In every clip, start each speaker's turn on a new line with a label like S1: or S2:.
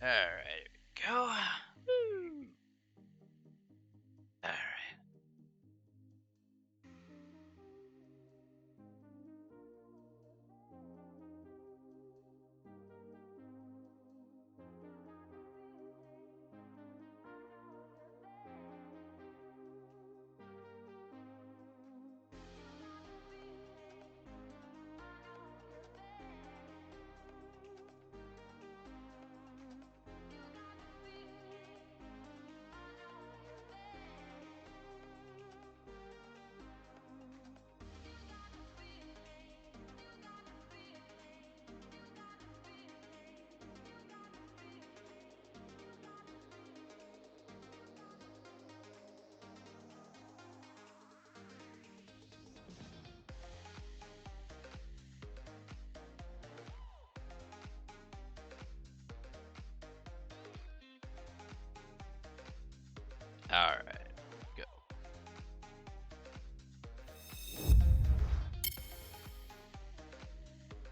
S1: Alright, go. Woo. Alright. Alright, go.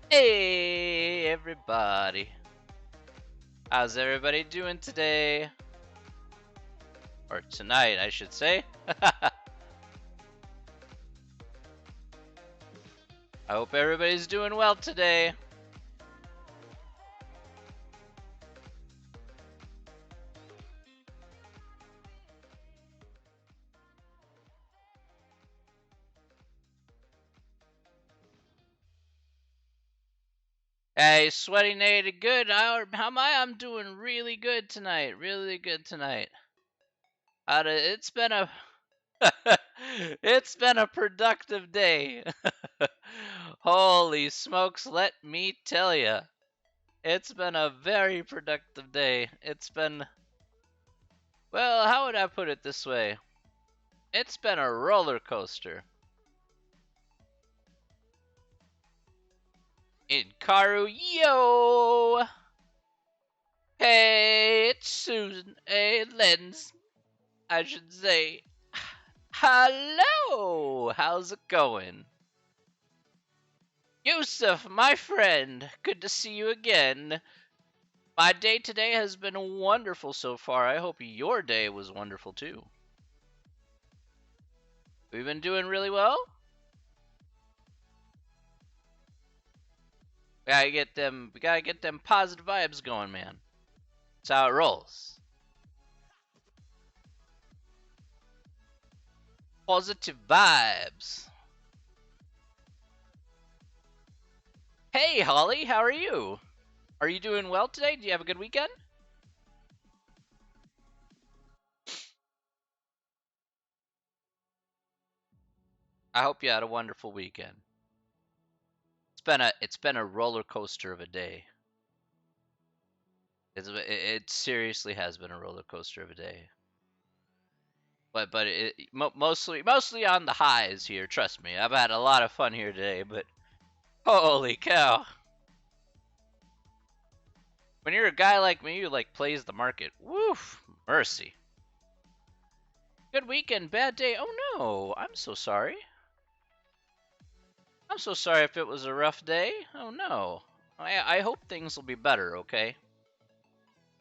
S1: Hey, everybody. How's everybody doing today? Or tonight, I should say. I hope everybody's doing well today. Hey, Sweaty Nate, good. How am I? I'm doing really good tonight. Really good tonight. It's been a it's been a productive day. Holy smokes, let me tell you. It's been a very productive day. It's been, well, how would I put it this way? It's been a roller coaster. In Karu, yo! Hey, it's Susan. Hey, Lens, I should say. Hello! How's it going? Yusuf, my friend, good to see you again. My day today has been wonderful so far. I hope your day was wonderful too. We've been doing really well. We gotta get them positive vibes going, man. That's how it rolls. Positive vibes. Hey, Holly, how are you? Are you doing well today? Do you have a good weekend? I hope you had a wonderful weekend. It's been a roller coaster of a day. It seriously has been a roller coaster of a day. But mostly on the highs here. Trust me, I've had a lot of fun here today. But holy cow! When you're a guy like me who like plays the market, woof, mercy. Good weekend, bad day. Oh no, I'm so sorry. I'm so sorry if it was a rough day. Oh no. I hope things will be better. Okay.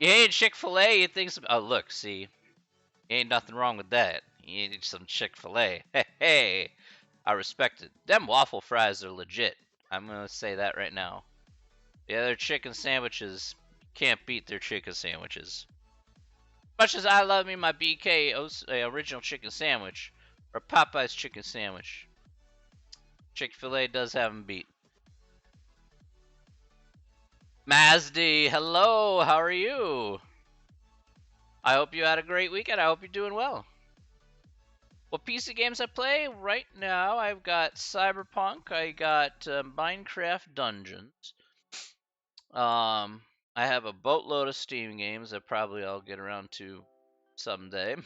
S1: You hate Chick-fil-A. You think some? Oh look, see, ain't nothing wrong with that. You need some Chick-fil-A. Hey, hey, I respect it. Them waffle fries are legit. I'm gonna say that right now. Yeah, their chicken sandwiches can't beat their chicken sandwiches. Much as I love me my BK original chicken sandwich or Popeye's chicken sandwich, Chick-fil-A does have them beat. Mazdy, hello, how are you? I hope you had a great weekend. I hope you're doing well. What PC games I play right now? I've got Cyberpunk. I got Minecraft Dungeons. I have a boatload of Steam games that probably I'll get around to someday.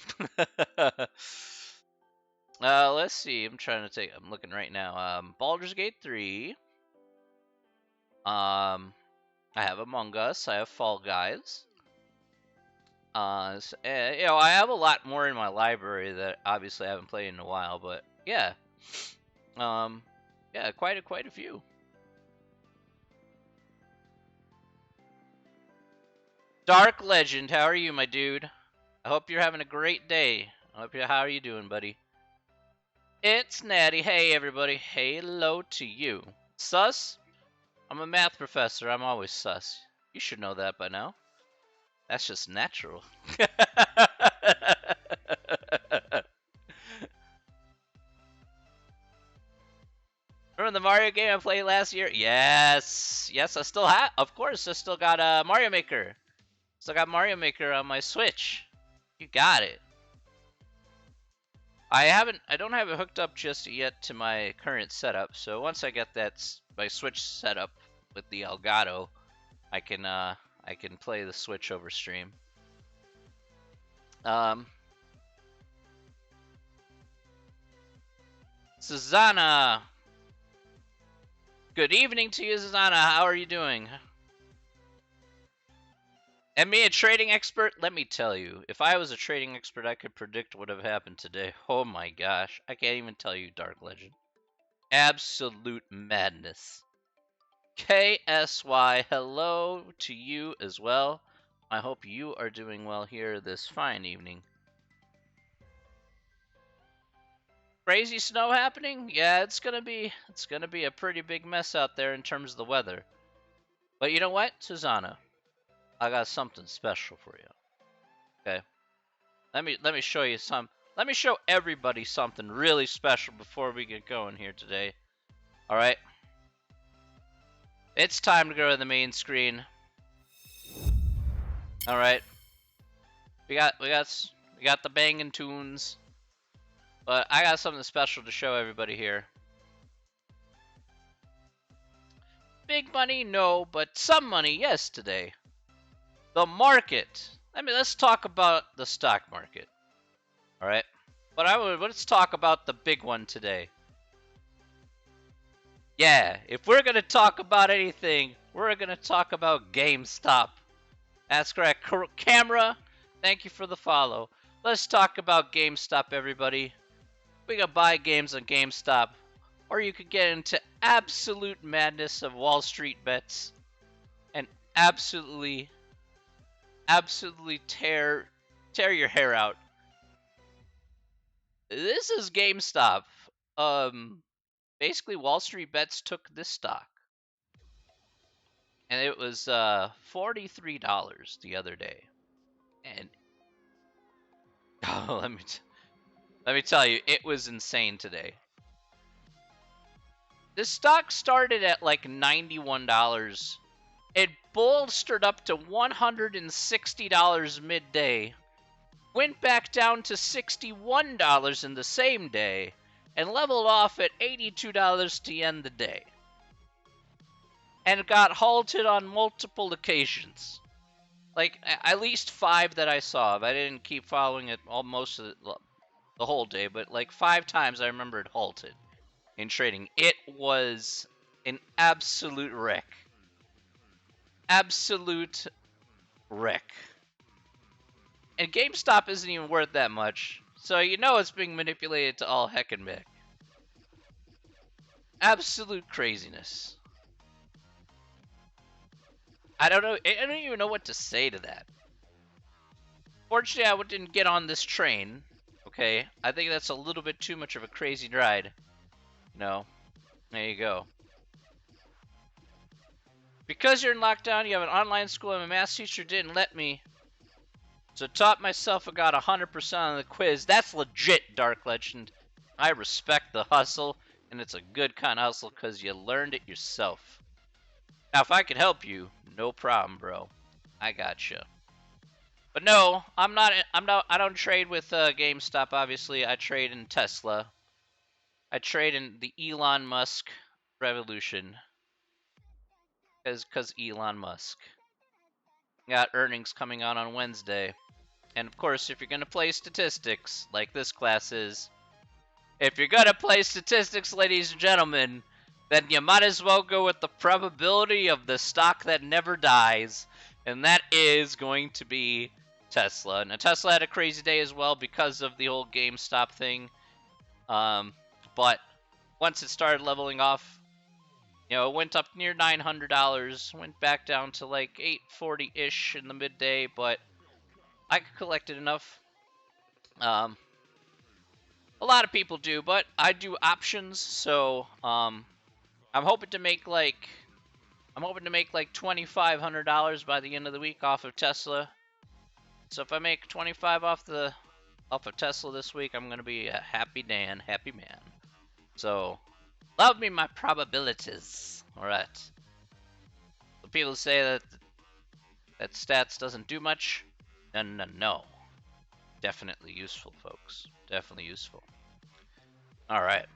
S1: Let's see. I'm looking right now. Baldur's Gate 3. I have Among Us. I have Fall Guys. I have a lot more in my library that obviously I haven't played in a while, but yeah, um, yeah, quite a few. Dark Legend, how are you, my dude? I hope you're having a great day. How are you doing, buddy? It's Natty. Hey, everybody. Hello to you. Sus? I'm a math professor. I'm always sus. You should know that by now. That's just natural. Remember the Mario game I played last year? Yes. Yes, I still have. Of course, I still got Mario Maker. Still got Mario Maker on my Switch. You got it. I don't have it hooked up just yet to my current setup. So once I get my Switch set up with the Elgato, I can play the Switch over stream. Susanna. Good evening to you, Susanna. How are you doing? And me, a trading expert? Let me tell you, if I was a trading expert, I could predict what would have happened today. Oh my gosh. I can't even tell you, Dark Legend. Absolute madness. KSY, hello to you as well. I hope you are doing well here this fine evening. Crazy snow happening? Yeah, it's gonna be a pretty big mess out there in terms of the weather. But you know what, Susanna? I got something special for you. Okay. Let me show you let me show everybody something really special before we get going here today. Alright? It's time to go to the main screen. Alright. We got the banging tunes. But I got something special to show everybody here. Big money, no, but some money, yes, today. The market. Let's talk about the stock market. All right, but let's talk about the big one today. Yeah, if we're gonna talk about anything, we're gonna talk about GameStop. That's correct. Camera, thank you for the follow. Let's talk about GameStop, everybody. We can buy games on GameStop, or you could get into absolute madness of Wall Street bets and absolutely tear your hair out. This is GameStop. Basically Wall Street bets took this stock, and it was $43 the other day. And oh, let me tell you, it was insane today. This stock started at like $91. It bolstered up to $160 midday, went back down to $61 in the same day, and leveled off at $82 to end the day. And got halted on multiple occasions. Like, at least 5 that I saw. I didn't keep following it almost the whole day, but like 5 times I remember it halted in trading. It was an absolute wreck. Absolute wreck. And GameStop isn't even worth that much, so you know it's being manipulated to all heck and back. Absolute craziness. I don't know. I don't even know what to say to that. Fortunately, I didn't get on this train. Okay, I think that's a little bit too much of a crazy ride. No, there you go. Because you're in lockdown, you have an online school, and my math teacher didn't let me. So taught myself and got 100% on the quiz. That's legit, Dark Legend. I respect the hustle, and it's a good kind of hustle because you learned it yourself. Now, if I could help you, no problem, bro. I gotcha. But no, I don't trade with GameStop, obviously. I trade in Tesla. I trade in the Elon Musk revolution. Because Elon Musk. Got earnings coming out on Wednesday. And of course, if you're going to play statistics, like this class is, if you're going to play statistics, ladies and gentlemen, then you might as well go with the probability of the stock that never dies. And that is going to be Tesla. Now, Tesla had a crazy day as well because of the whole GameStop thing. But once it started leveling off, You know, it went up near $900, went back down to like 840-ish in the midday, but I collected enough. A lot of people do, but I do options, so I'm hoping to make like $2,500 by the end of the week off of Tesla. So if I make 25 off of Tesla this week, I'm gonna be a happy Dan, happy man. So love me my probabilities. All right. So people say that stats doesn't do much. No. Definitely useful, folks. Definitely useful. All right.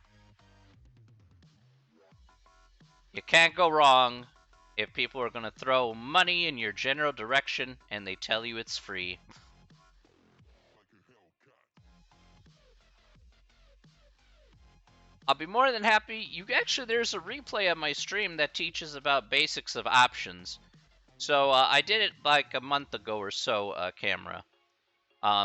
S1: You can't go wrong if people are going to throw money in your general direction and they tell you it's free. I'll be more than happy. There's a replay of my stream that teaches about basics of options. So I did it like a month ago or so, camera.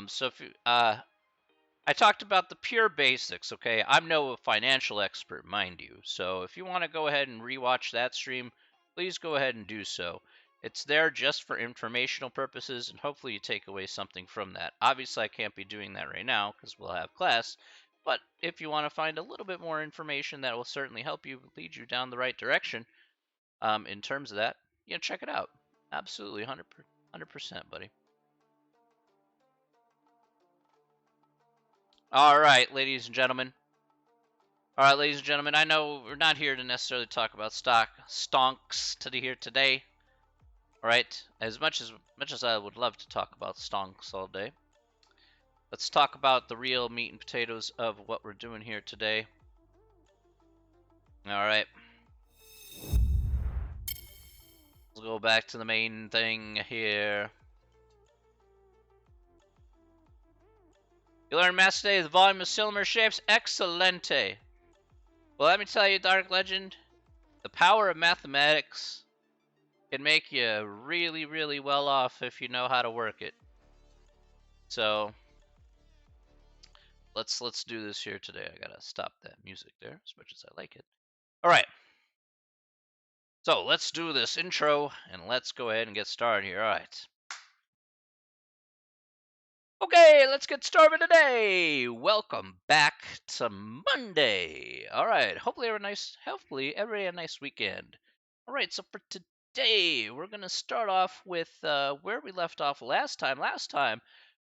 S1: So if you, I talked about the pure basics, okay? I'm no financial expert, mind you. So if you want to go ahead and rewatch that stream, please go ahead and do so. It's there just for informational purposes, and hopefully you take away something from that. Obviously, I can't be doing that right now because we'll have class. But if you want to find a little bit more information that will certainly help you lead you down the right direction in terms of that, check it out. Absolutely, 100%, buddy. All right, ladies and gentlemen. All right, ladies and gentlemen, I know we're not here to necessarily talk about stonks here today. All right, as much as I would love to talk about stonks all day, let's talk about the real meat and potatoes of what we're doing here today. All right, let's go back to the main thing here. You learned math today. The volume of cylinder shapes. Excelente. Well, let me tell you, Dark Legend, the power of mathematics can make you really, really well off if you know how to work it. So let's do this here today. I gotta stop that music there, as much as I like it. All right. So let's do this intro and let's go ahead and get started here. All right. Okay, let's get started today. Welcome back to Monday. All right. Hopefully everybody had a nice weekend. All right. So for today, we're gonna start off with where we left off last time. Last time,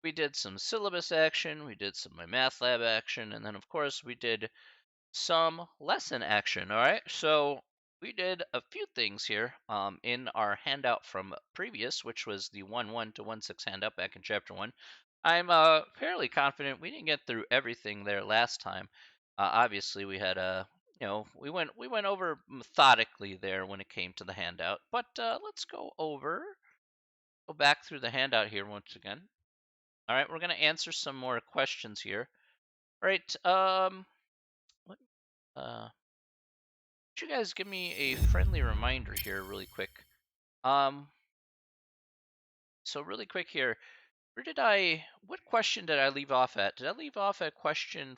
S1: we did some syllabus action, we did some my math lab action, and then of course we did some lesson action. All right. So we did a few things here in our handout from previous, which was the 1-1 to 1-6 handout back in chapter 1. I'm fairly confident we didn't get through everything there last time. Obviously, we had a we went over methodically there when it came to the handout. But let's go back through the handout here once again. All right, we're gonna answer some more questions here. All right. What, could you guys give me a friendly reminder here, really quick? So really quick here, what question did I leave off at? Did I leave off at question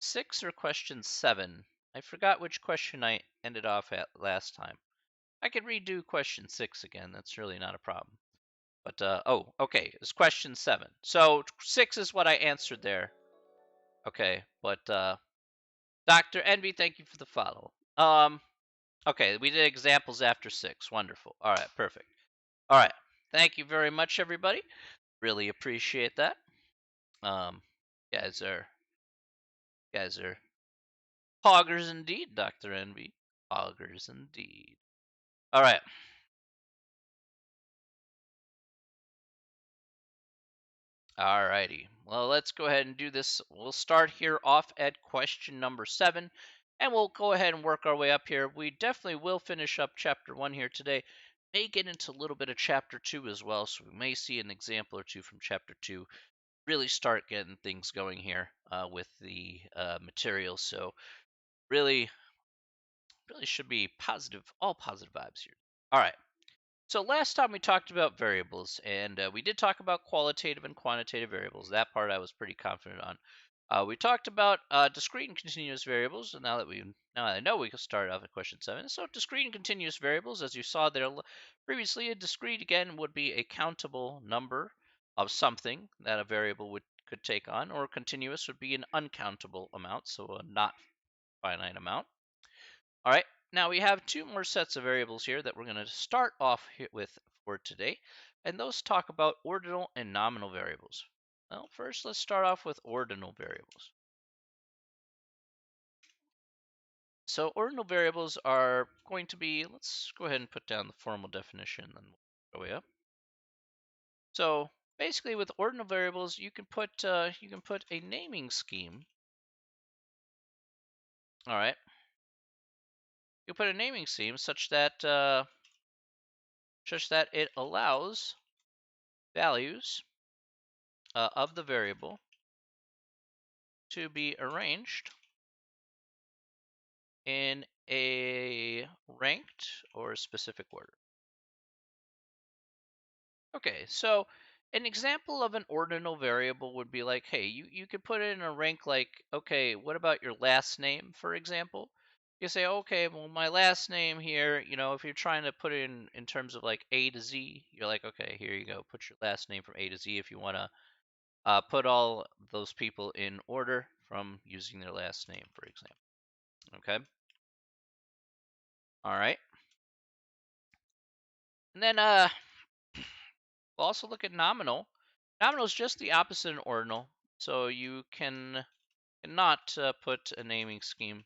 S1: 6 or question 7? I forgot which question I ended off at last time. I could redo question 6 again. That's really not a problem. But, oh, okay, it's question 7. So 6 is what I answered there. Okay, but, Dr. Envy, thank you for the follow. Okay, we did examples after 6. Wonderful. All right, perfect. All right. Thank you very much, everybody. Really appreciate that. Guys are poggers indeed, Dr. Envy. Poggers indeed. All right. Alrighty. Well, let's go ahead and do this. We'll start here off at question number 7, and we'll go ahead and work our way up here. We definitely will finish up chapter 1 here today. May get into a little bit of chapter 2 as well, so we may see an example or two from chapter 2. Really start getting things going here with the materials. So really should be positive, all positive vibes here. All right. So last time we talked about variables, and we did talk about qualitative and quantitative variables. That part I was pretty confident on. We talked about discrete and continuous variables, and now I know we can start off at question 7. So discrete and continuous variables, as you saw there previously, a discrete again would be a countable number of something that a variable could take on, or continuous would be an uncountable amount, so a not finite amount. All right, now we have two more sets of variables here that we're going to start off with for today, and those talk about ordinal and nominal variables. Well, first let's start off with ordinal variables. So ordinal variables are going to be, let's go ahead and put down the formal definition, and then we'll go way up. So basically, with ordinal variables, you can put a naming scheme. All right, you put a naming scheme such that it allows values of the variable to be arranged in a ranked or specific order. Okay, so an example of an ordinal variable would be like, hey, you could put it in a rank like, okay, what about your last name, for example? You say, okay, well, my last name here, if you're trying to put it in terms of like A to Z, you're like, okay, here you go, put your last name from A to Z if you want to put all those people in order from using their last name, for example. Okay. All right. And then we'll also look at nominal. Nominal is just the opposite of ordinal, so you cannot put a naming scheme.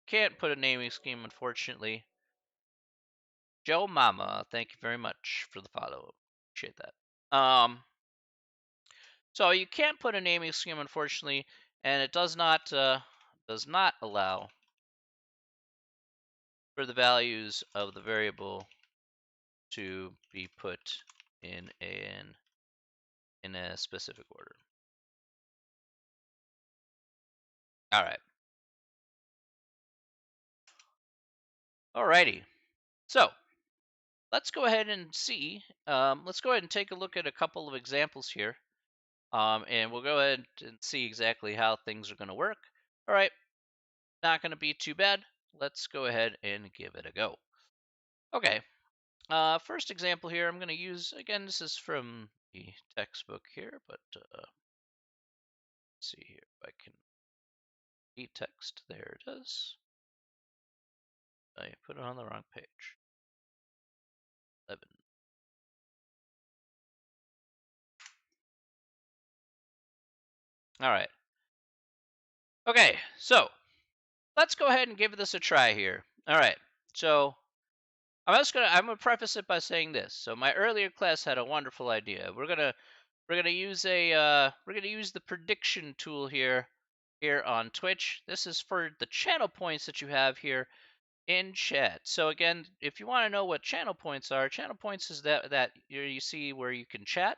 S1: Can't put a naming scheme, unfortunately. Joe Mama, thank you very much for the follow. Appreciate that. So you can't put a naming scheme, unfortunately, and it does not allow for the values of the variable to be put in a specific order. All right. Alrighty. So let's go ahead and see. Let's go ahead and take a look at a couple of examples here. And we'll go ahead and see exactly how things are going to work. All right. Not going to be too bad. Let's go ahead and give it a go. Okay. First example here, I'm going to use, again, this is from the textbook here, but let's see here if I can e-text. There it is. I put it on the wrong page. 11. All right. Okay, so let's go ahead and give this a try here. All right. So I'm gonna preface it by saying this. So my earlier class had a wonderful idea. We're gonna use the prediction tool here on Twitch. This is for the channel points that you have here in chat. So again, if you want to know what channel points are, channel points is that you see where you can chat.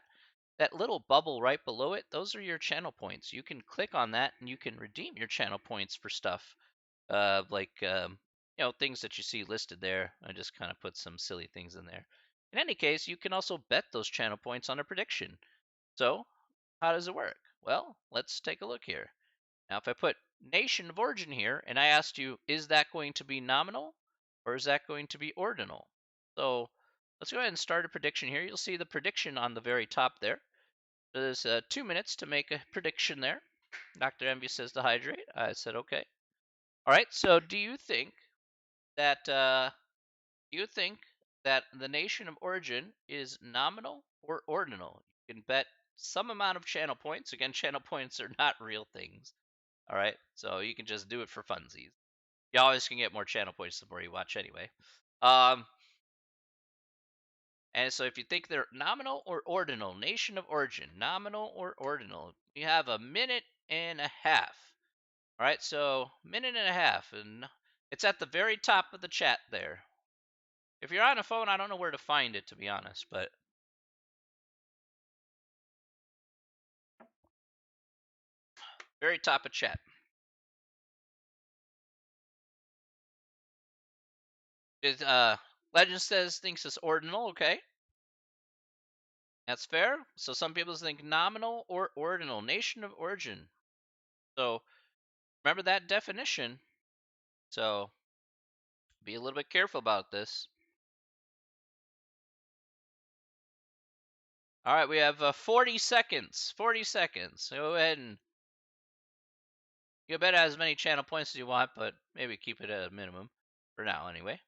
S1: That little bubble right below it, those are your channel points. You can click on that and you can redeem your channel points for stuff like things that you see listed there. I just kind of put some silly things in there. In any case, you can also bet those channel points on a prediction. So how does it work? Well, let's take a look here. Now, if I put nation of origin here and I asked you, is that going to be nominal or is that going to be ordinal? So let's go ahead and start a prediction here. You'll see the prediction on the very top there. There's 2 minutes to make a prediction there. Dr. Envy says to hydrate. I said okay. All right. So do you think that the nation of origin is nominal or ordinal? You can bet some amount of channel points. Again, channel points are not real things. All right. So you can just do it for funsies. You always can get more channel points the more you watch anyway. And so if you think they're nominal or ordinal, nation of origin, nominal or ordinal, you have a minute and a half. All right, so minute and a half, and it's at the very top of the chat there. If you're on a phone, I don't know where to find it, to be honest, but very top of chat. Legend says thinks it's ordinal, okay. That's fair. So some people think nominal or ordinal, nation of origin. So remember that definition. So be a little bit careful about this. All right, we have 40 seconds. 40 seconds. Go ahead and you bet as many channel points as you want, but maybe keep it at a minimum for now, anyway.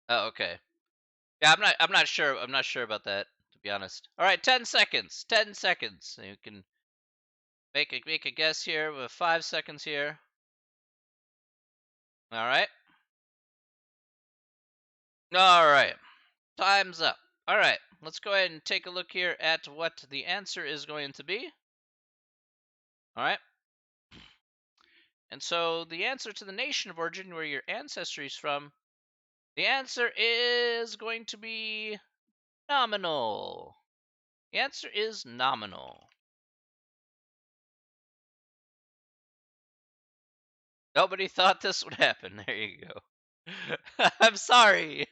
S1: Oh, okay. Yeah, I'm not sure. I'm not sure about that, to be honest. All right, 10 seconds. 10 seconds. So you can make a guess here with 5 seconds here. All right. All right. Time's up. All right. Let's go ahead and take a look here at what the answer is going to be. All right. And so the answer to the nation of origin, where your ancestry is from, the answer is going to be nominal. The answer is nominal. Nobody thought this would happen. There you go. I'm sorry.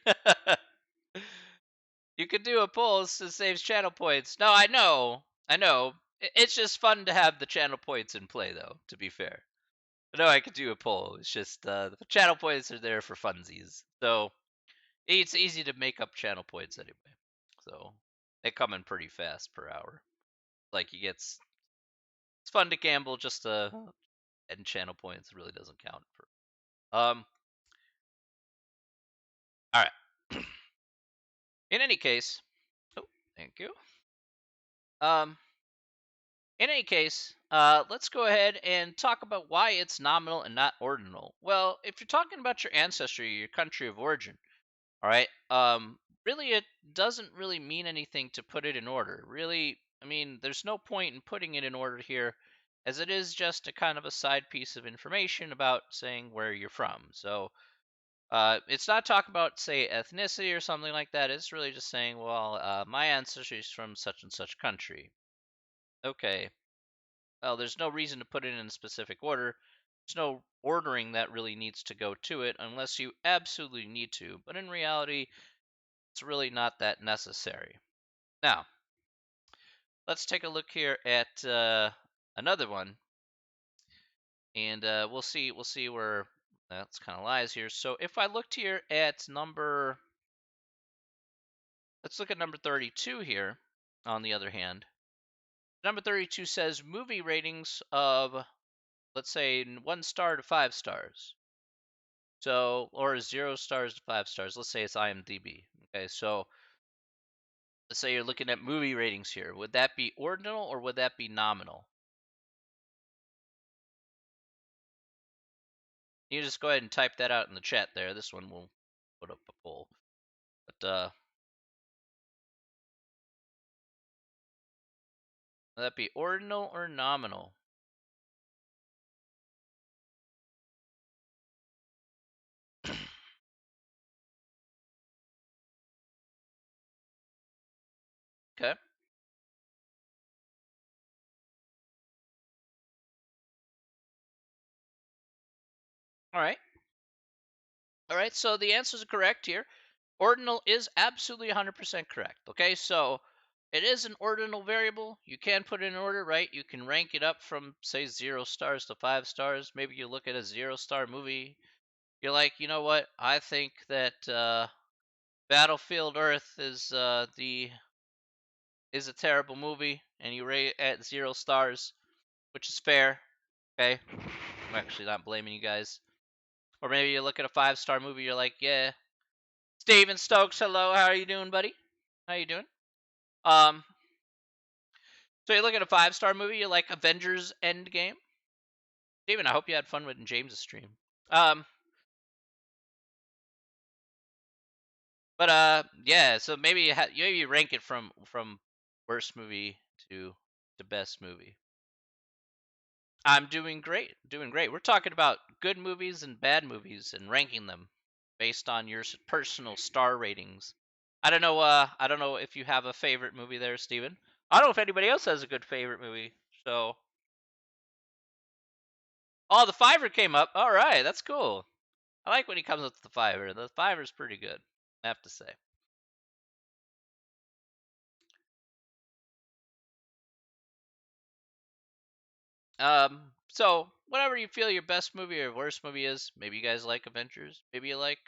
S1: You could do a poll to save channel points. No, I know. I know. It's just fun to have the channel points in play, though, to be fair. No, I could do a poll. It's just the channel points are there for funsies. So it's easy to make up channel points anyway. So they come in pretty fast per hour. Like you get, it's fun to gamble just to end channel points. It really doesn't count for. All right. In any case, oh, thank you. Um, in any case, let's go ahead and talk about why it's nominal and not ordinal. Well, if you're talking about your ancestry, your country of origin, all right. Really, it doesn't really mean anything to put it in order. Really, I mean, there's no point in putting it in order here, as it is just a kind of a side piece of information about saying where you're from. So, it's not talking about, say, ethnicity or something like that. It's really just saying, well, my ancestry is from such and such country. Okay. Well, there's no reason to put it in a specific order. There's no ordering that really needs to go to it unless you absolutely need to. But in reality, it's really not that necessary. Now, let's take a look here at another one, and we'll see where that's kind of lies here. So if I looked here at let's look at number 32 here. On the other hand, number 32 says movie ratings of, let's say, 1 star to 5 stars. So, or 0 stars to 5 stars. Let's say it's IMDb. Okay, so let's say you're looking at movie ratings here. Would that be ordinal or would that be nominal? You just go ahead and type that out in the chat there. This one will put up a poll. But would that be ordinal or nominal? Okay. All right. All right. So the answers are correct here. Ordinal is absolutely 100% correct. Okay. So it is an ordinal variable. You can put it in order, right? You can rank it up from, say, 0 stars to 5 stars. Maybe you look at a 0 star movie. You're like, you know what? I think that Battlefield Earth is a terrible movie, and you rate it at 0 stars, which is fair. Okay, I'm actually not blaming you guys. Or maybe you look at a 5 star movie, you're like, yeah, Steven Stokes, hello, how are you doing, buddy? How you doing? Um, so you look at a 5 star movie, you like Avengers Endgame. Steven, I hope you had fun with James' stream. Um, but yeah, so maybe you rank it from worst movie to best movie. I'm doing great, doing great. We're talking about good movies and bad movies and ranking them based on your personal star ratings. I don't know. I don't know if you have a favorite movie there, Steven. I don't know if anybody else has a good favorite movie. So, oh, the Fiverr came up. All right, that's cool. I like when he comes up with the Fiverr. The Fiverr's pretty good, I have to say. So whatever you feel your best movie or worst movie is, maybe you guys like Avengers, maybe you like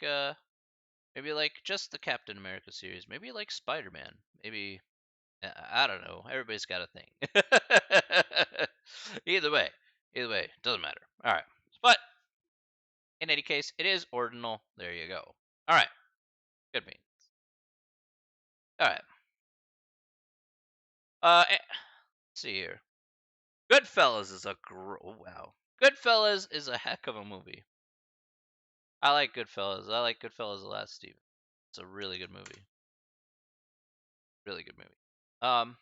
S1: just the Captain America series, maybe you like Spider-Man, maybe I don't know. Everybody's got a thing. either way, either way, doesn't matter. All right, but in any case, it is ordinal. There you go. All right, good me. All right. Let's see here. Goodfellas is wow. Goodfellas is a heck of a movie. I like Goodfellas. I like Goodfellas a lot, Steven. It's a really good movie. Really good movie. Um,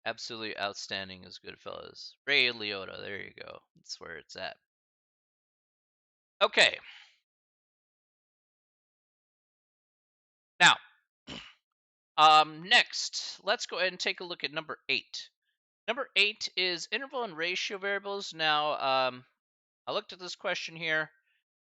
S1: absolutely outstanding as Goodfellas. Ray Liotta. There you go. That's where it's at. Okay. Now, next, let's go ahead and take a look at number 8. Number 8 is interval and ratio variables. Now, I looked at this question here,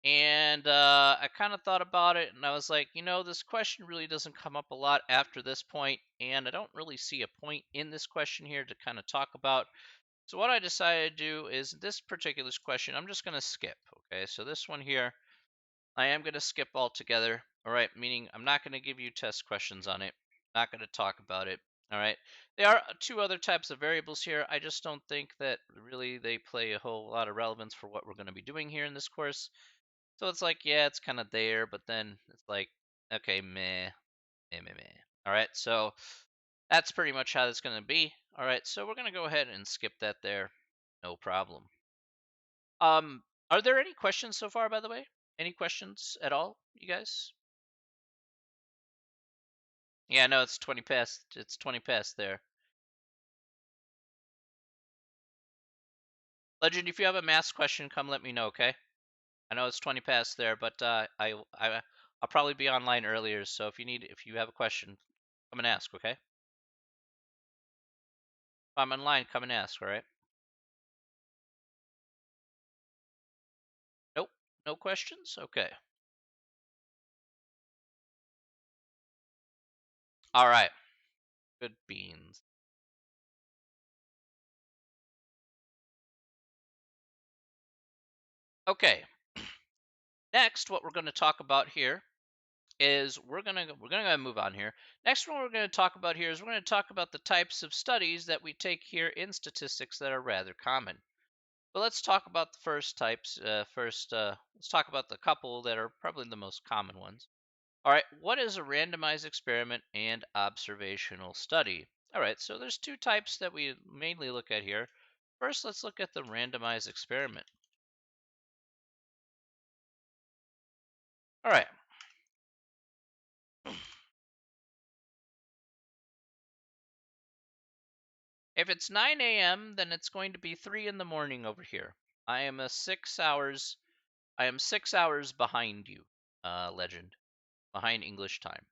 S1: and I kind of thought about it, and I was like, this question really doesn't come up a lot after this point, and I don't really see a point in this question here to kind of talk about. So what I decided to do is this particular question, I'm just going to skip. Okay, so this one here, I am going to skip altogether. All right, meaning I'm not going to give you test questions on it. Not going to talk about it. All right. There are two other types of variables here. I just don't think that really they play a whole lot of relevance for what we're going to be doing here in this course. So it's like, yeah, it's kind of there, but then it's like, okay, meh. All right, so that's pretty much how it's going to be. All right, so we're going to go ahead and skip that there. No problem. Are there any questions so far, by the way? Any questions at all, you guys? Yeah, no, it's 20 past. It's 20 past there. Legend, if you have a math question, come let me know, okay? I know it's 20 past there, but I'll probably be online earlier, so if you have a question, come and ask, okay? If I'm online, come and ask, all right? Nope, no questions? Okay. All right. Good beans. Okay. Next, what we're going to talk about here is we're gonna move on here. Next one we're going to talk about here is we're going to talk about the types of studies that we take here in statistics that are rather common. But let's talk about the first types. First, let's talk about the couple that are probably the most common ones. All right, what is a randomized experiment and observational study? All right, so there's two types that we mainly look at here. First, let's look at the randomized experiment. All right. If it's 9 a.m., then it's going to be 3 in the morning over here. I am 6 hours. I am 6 hours behind you, Legend, behind English time.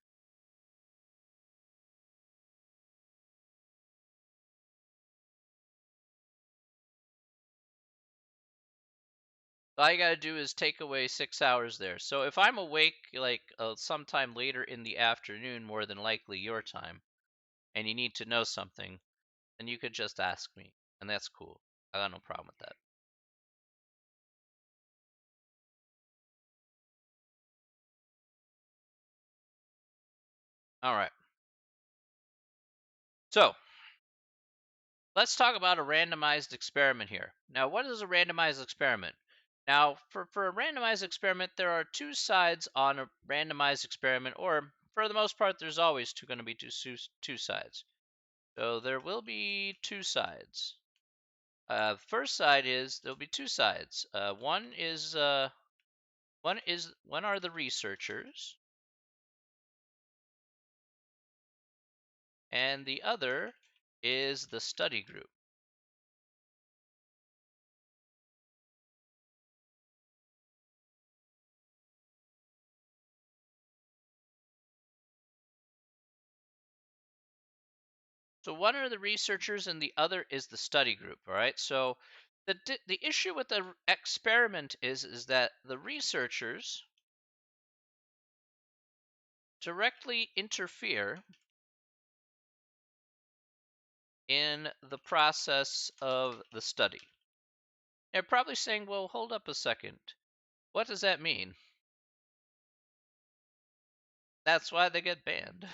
S1: All you gotta do is take away 6 hours there. So if I'm awake like sometime later in the afternoon, more than likely your time, and you need to know something, then you could just ask me, and that's cool. I got no problem with that. All right. So let's talk about a randomized experiment here. Now, what is a randomized experiment? Now, for a randomized experiment, there are two sides on a randomized experiment, or for the most part, there's always going to be two sides. So there will be two sides. First side is there'll be two sides. One are the researchers, and the other is the study group. So one are the researchers and the other is the study group. All right. So the issue with the experiment is that the researchers directly interfere in the process of the study. They're probably saying, well, hold up a second. What does that mean? That's why they get banned.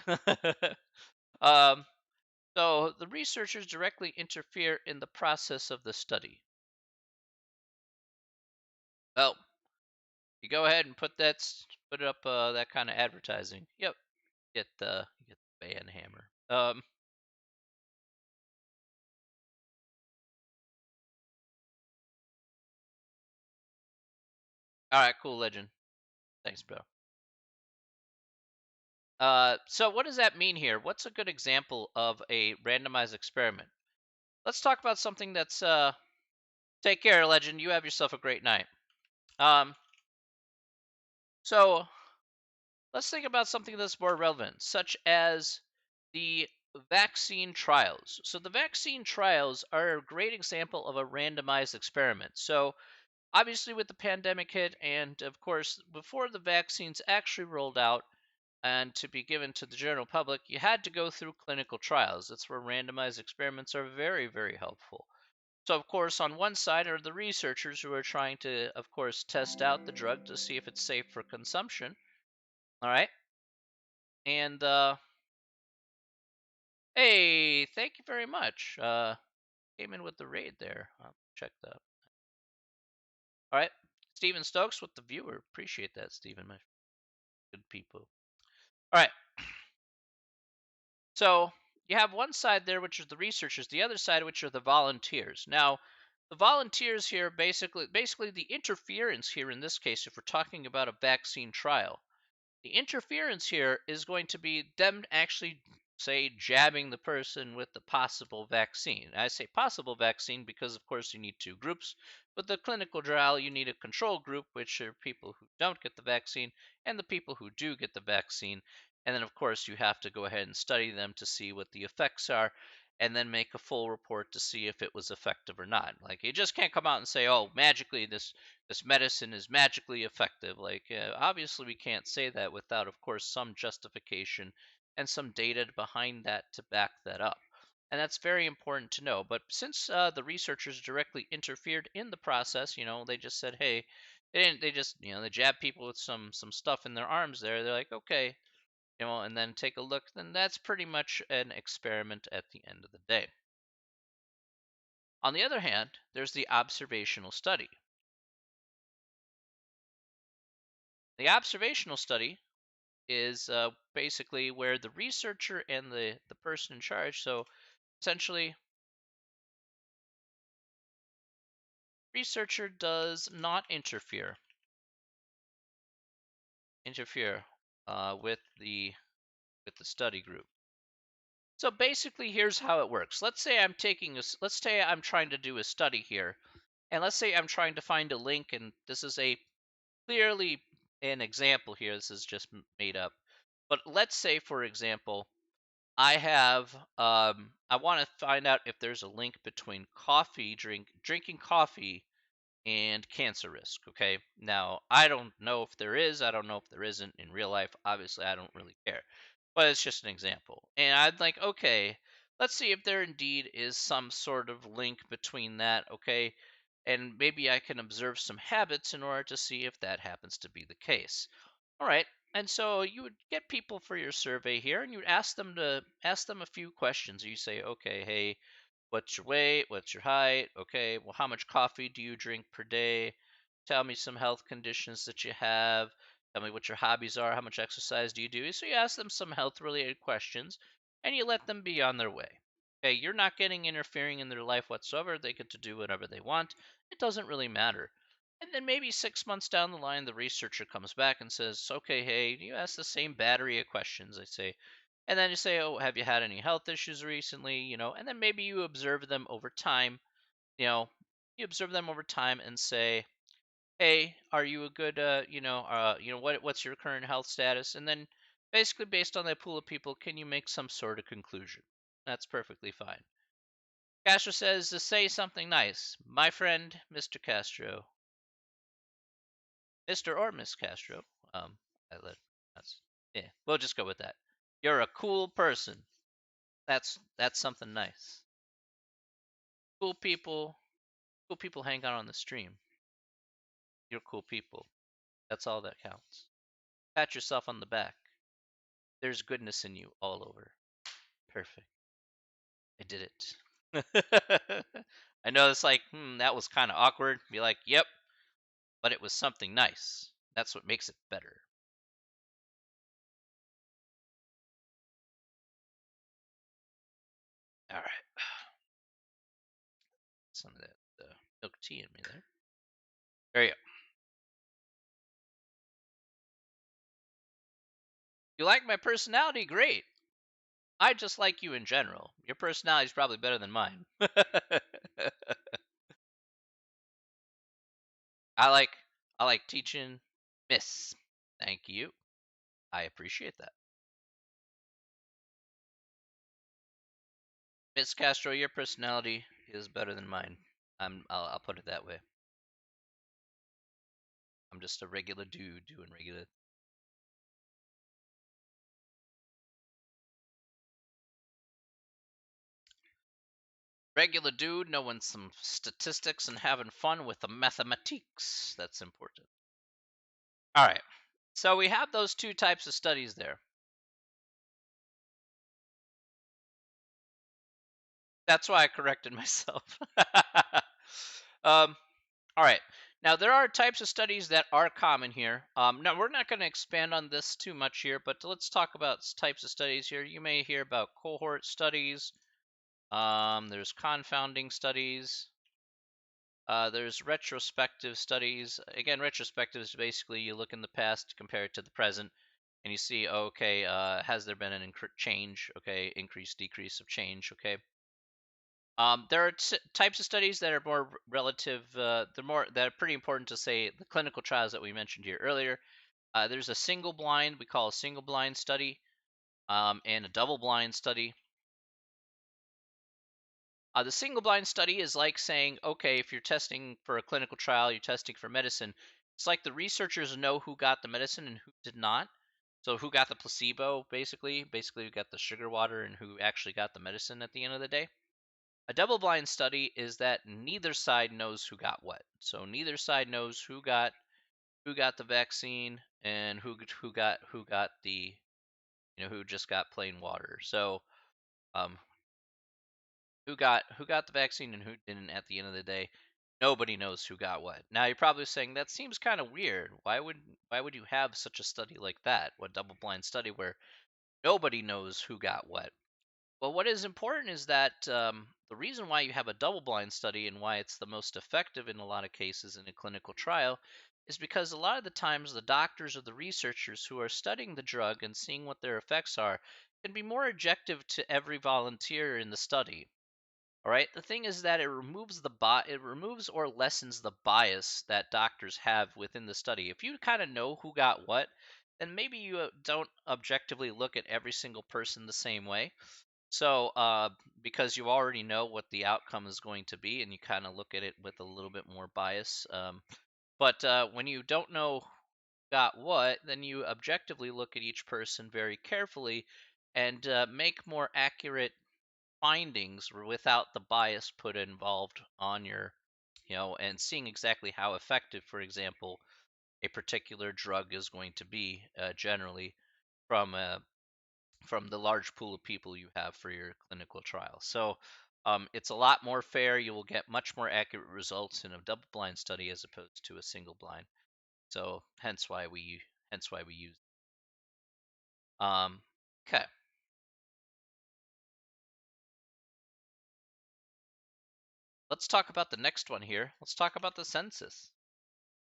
S1: um, so the researchers directly interfere in the process of the study. Well, you go ahead and put up that kind of advertising. Yep, get the ban hammer. All right, cool, legend. Thanks, bro. So what does that mean here? What's a good example of a randomized experiment? Let's talk about something that's take care, legend. You have yourself a great night. Um, so let's think about something that's more relevant, such as the vaccine trials. So the vaccine trials are a great example of a randomized experiment. So obviously with the pandemic hit and of course before the vaccines actually rolled out and to be given to the general public, you had to go through clinical trials. That's where randomized experiments are very, very helpful. So, of course, on one side are the researchers who are trying to, of course, test out the drug to see if it's safe for consumption. All right. And, hey, thank you very much. Came in with the raid there. Check that. All right. Stephen Stokes with the viewer. Appreciate that, Stephen. My good people. All right. So you have one side there, which is the researchers, the other side, which are the volunteers. Now, the volunteers here basically the interference here in this case, if we're talking about a vaccine trial, the interference here is going to be them actually, say, jabbing the person with the possible vaccine. I say possible vaccine because, of course, you need two groups. But the clinical trial, you need a control group, which are people who don't get the vaccine, and the people who do get the vaccine. And then, of course, you have to go ahead and study them to see what the effects are, and then make a full report to see if it was effective or not. Like, you just can't come out and say, oh, magically this medicine is magically effective. Like, obviously, we can't say that without, of course, some justification and some data behind that to back that up. And that's very important to know. But since the researchers directly interfered in the process, they just said, "Hey," they didn't. They just, they jab people with some stuff in their arms. There, they're like, "Okay," and then take a look. Then that's pretty much an experiment at the end of the day. On the other hand, there's the observational study. The observational study is basically where the researcher and the person in charge, so essentially, researcher does not interfere with the study group. So basically, here's how it works. Let's say I'm trying to do a study here, and let's say I'm trying to find a link, and this is a clearly an example here. This is just made up. But let's say, for example, I want to find out if there's a link between drinking coffee and cancer risk. Okay. Now, I don't know if there is. I don't know if there isn't in real life. Obviously, I don't really care. But it's just an example. And I'd like, okay, let's see if there indeed is some sort of link between that. Okay. And maybe I can observe some habits in order to see if that happens to be the case. All right. And so you would get people for your survey here and you would ask them a few questions. You say, okay, hey, what's your weight? What's your height? Okay, well, how much coffee do you drink per day? Tell me some health conditions that you have. Tell me what your hobbies are. How much exercise do you do? So you ask them some health related questions and you let them be on their way. Okay, you're not getting interfering in their life whatsoever. They get to do whatever they want. It doesn't really matter. And then maybe 6 months down the line, the researcher comes back and says, okay, hey, you asked the same battery of questions. I say, and then you say, oh, have you had any health issues recently? And then maybe you observe them over time. You know, you observe them over time and say, hey, are you a good, what's your current health status? And then basically based on that pool of people, can you make some sort of conclusion? That's perfectly fine. Castro says to say something nice. My friend, Mr. Castro. Mr. or Miss Castro. Um, that's yeah. We'll just go with that. You're a cool person. That's something nice. Cool people. Cool people hang out on the stream. You're cool people. That's all that counts. Pat yourself on the back. There's goodness in you all over. Perfect. I did it. I know it's like, that was kind of awkward. Be like, yep, but it was something nice. That's what makes it better. All right. Some of that milk tea in me there. There you go. You like my personality? Great. I just like you in general. Your personality is probably better than mine. I like I like teaching Miss. Thank you. I appreciate that. Miss Castro, your personality is better than mine. I'll put it that way. I'm just a regular dude doing regular dude knowing some statistics and having fun with the mathematics. That's important. All right. So we have those two types of studies there. That's why I corrected myself. um, all right. Now, there are types of studies that are common here. Now, we're not going to expand on this too much here, but let's talk about types of studies here. You may hear about cohort studies. There's confounding studies. There's retrospective studies. Again, retrospective is basically you look in the past, compare it to the present, and you see, okay, has there been an change? Okay, increase, decrease of change. Okay. There are types of studies that are more relative. They're more that are pretty important to say the clinical trials that we mentioned here earlier. There's a single blind we call a single blind study, and a double blind study. The single blind study is like saying, okay, if you're testing for a clinical trial, you're testing for medicine. It's like the researchers know who got the medicine and who did not. So who got the placebo, basically who got the sugar water, and who actually got the medicine at the end of the day. A double blind study is that neither side knows who got what. So neither side knows who got the vaccine and who got the who just got plain water. So um, who got the vaccine and who didn't at the end of the day. Nobody knows who got what. Now you're probably saying that seems kind of weird. Why would you have such a study like that? What double blind study where nobody knows who got what? Well, what is important is that the reason why you have a double blind study and why it's the most effective in a lot of cases in a clinical trial is because a lot of the times the doctors or the researchers who are studying the drug and seeing what their effects are can be more objective to every volunteer in the study. All right. The thing is that it removes or lessens the bias that doctors have within the study. If you kind of know who got what, then maybe you don't objectively look at every single person the same way. So, because you already know what the outcome is going to be, and you kind of look at it with a little bit more bias. But when you don't know who got what, then you objectively look at each person very carefully and make more accurate findings without the bias put involved on and seeing exactly how effective, for example, a particular drug is going to be generally from from the large pool of people you have for your clinical trial. So it's a lot more fair. You will get much more accurate results in a double-blind study as opposed to a single-blind. So hence why we use. Okay, let's talk about the next one here. Let's talk about the census.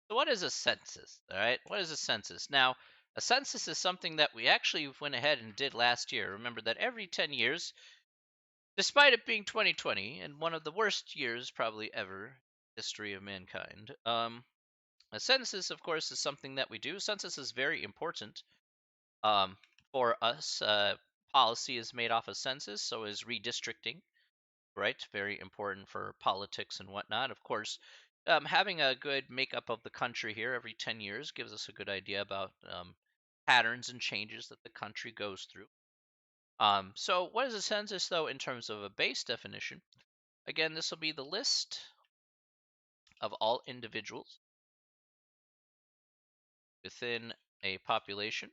S1: So what is a census? All right, what is a census? Now, a census is something that we actually went ahead and did last year. Remember that every 10 years, despite it being 2020 and one of the worst years probably ever in the history of mankind, a census, of course, is something that we do. Census is very important um, for us. policy is made off a census, so is redistricting, right? Very important for politics and whatnot. Of course, having a good makeup of the country here every 10 years gives us a good idea about patterns and changes that the country goes through. So, what is a census, though, in terms of a base definition? Again, this will be the list of all individuals within a population,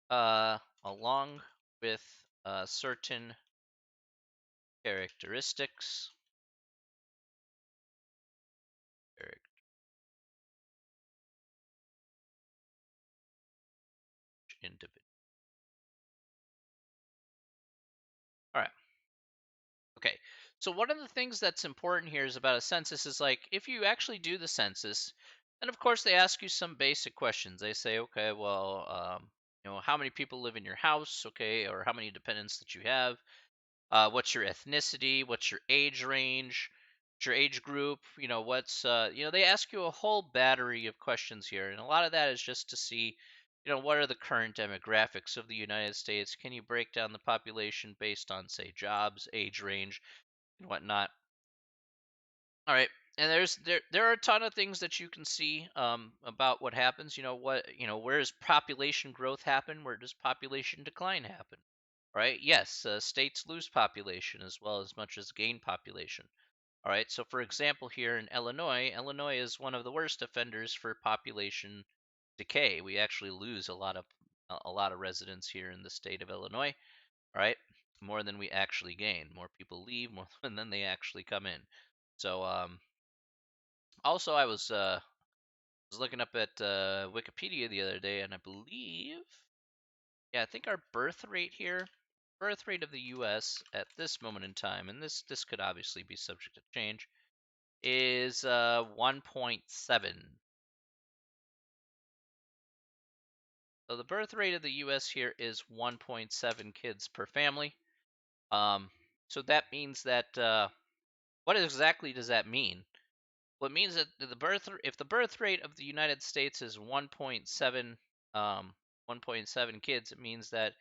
S1: along with certain characteristics. Individual. All right. Okay. So one of the things that's important here is about a census is like if you actually do the census, then of course they ask you some basic questions. They say, okay, well, how many people live in your house, okay, or how many dependents that you have, what's your ethnicity, what's your age range, what's your age group, what's they ask you a whole battery of questions here, and a lot of that is just to see, what are the current demographics of the United States. Can you break down the population based on, say, jobs, age range, and whatnot? All right. And there are a ton of things that you can see about what happens. Where does population growth happen? Where does population decline happen? Right? Yes, states lose population as well as much as gain population. All right. So, for example, here in Illinois, Illinois is one of the worst offenders for population decay. We actually lose a lot of residents here in the state of Illinois. All right, more than we actually gain. More people leave, more than they actually come in. So, also, I was looking up at Wikipedia the other day, and I believe, yeah, I think our birth rate of the U.S. at this moment in time, and this could obviously be subject to change, is 1.7. So the birth rate of the U.S. here is 1.7 kids per family. Um, so that means that what exactly does that mean? Well, it means that if the birth rate of the United States is 1.7 kids, it means that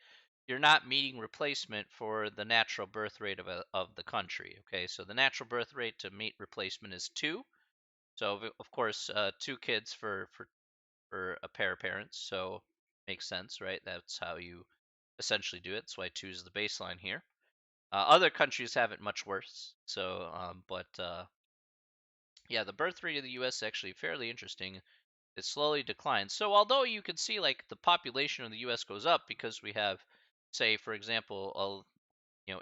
S1: you're not meeting replacement for the natural birth rate of the country. Okay, so the natural birth rate to meet replacement is 2. So of course, 2 kids for a pair of parents. So makes sense, right? That's how you essentially do it. That's why 2 is the baseline here. Other countries have it much worse. So, but yeah, the birth rate of the U.S. is actually fairly interesting. It slowly declines. So although you can see like the population of the U.S. goes up because we have, say, for example,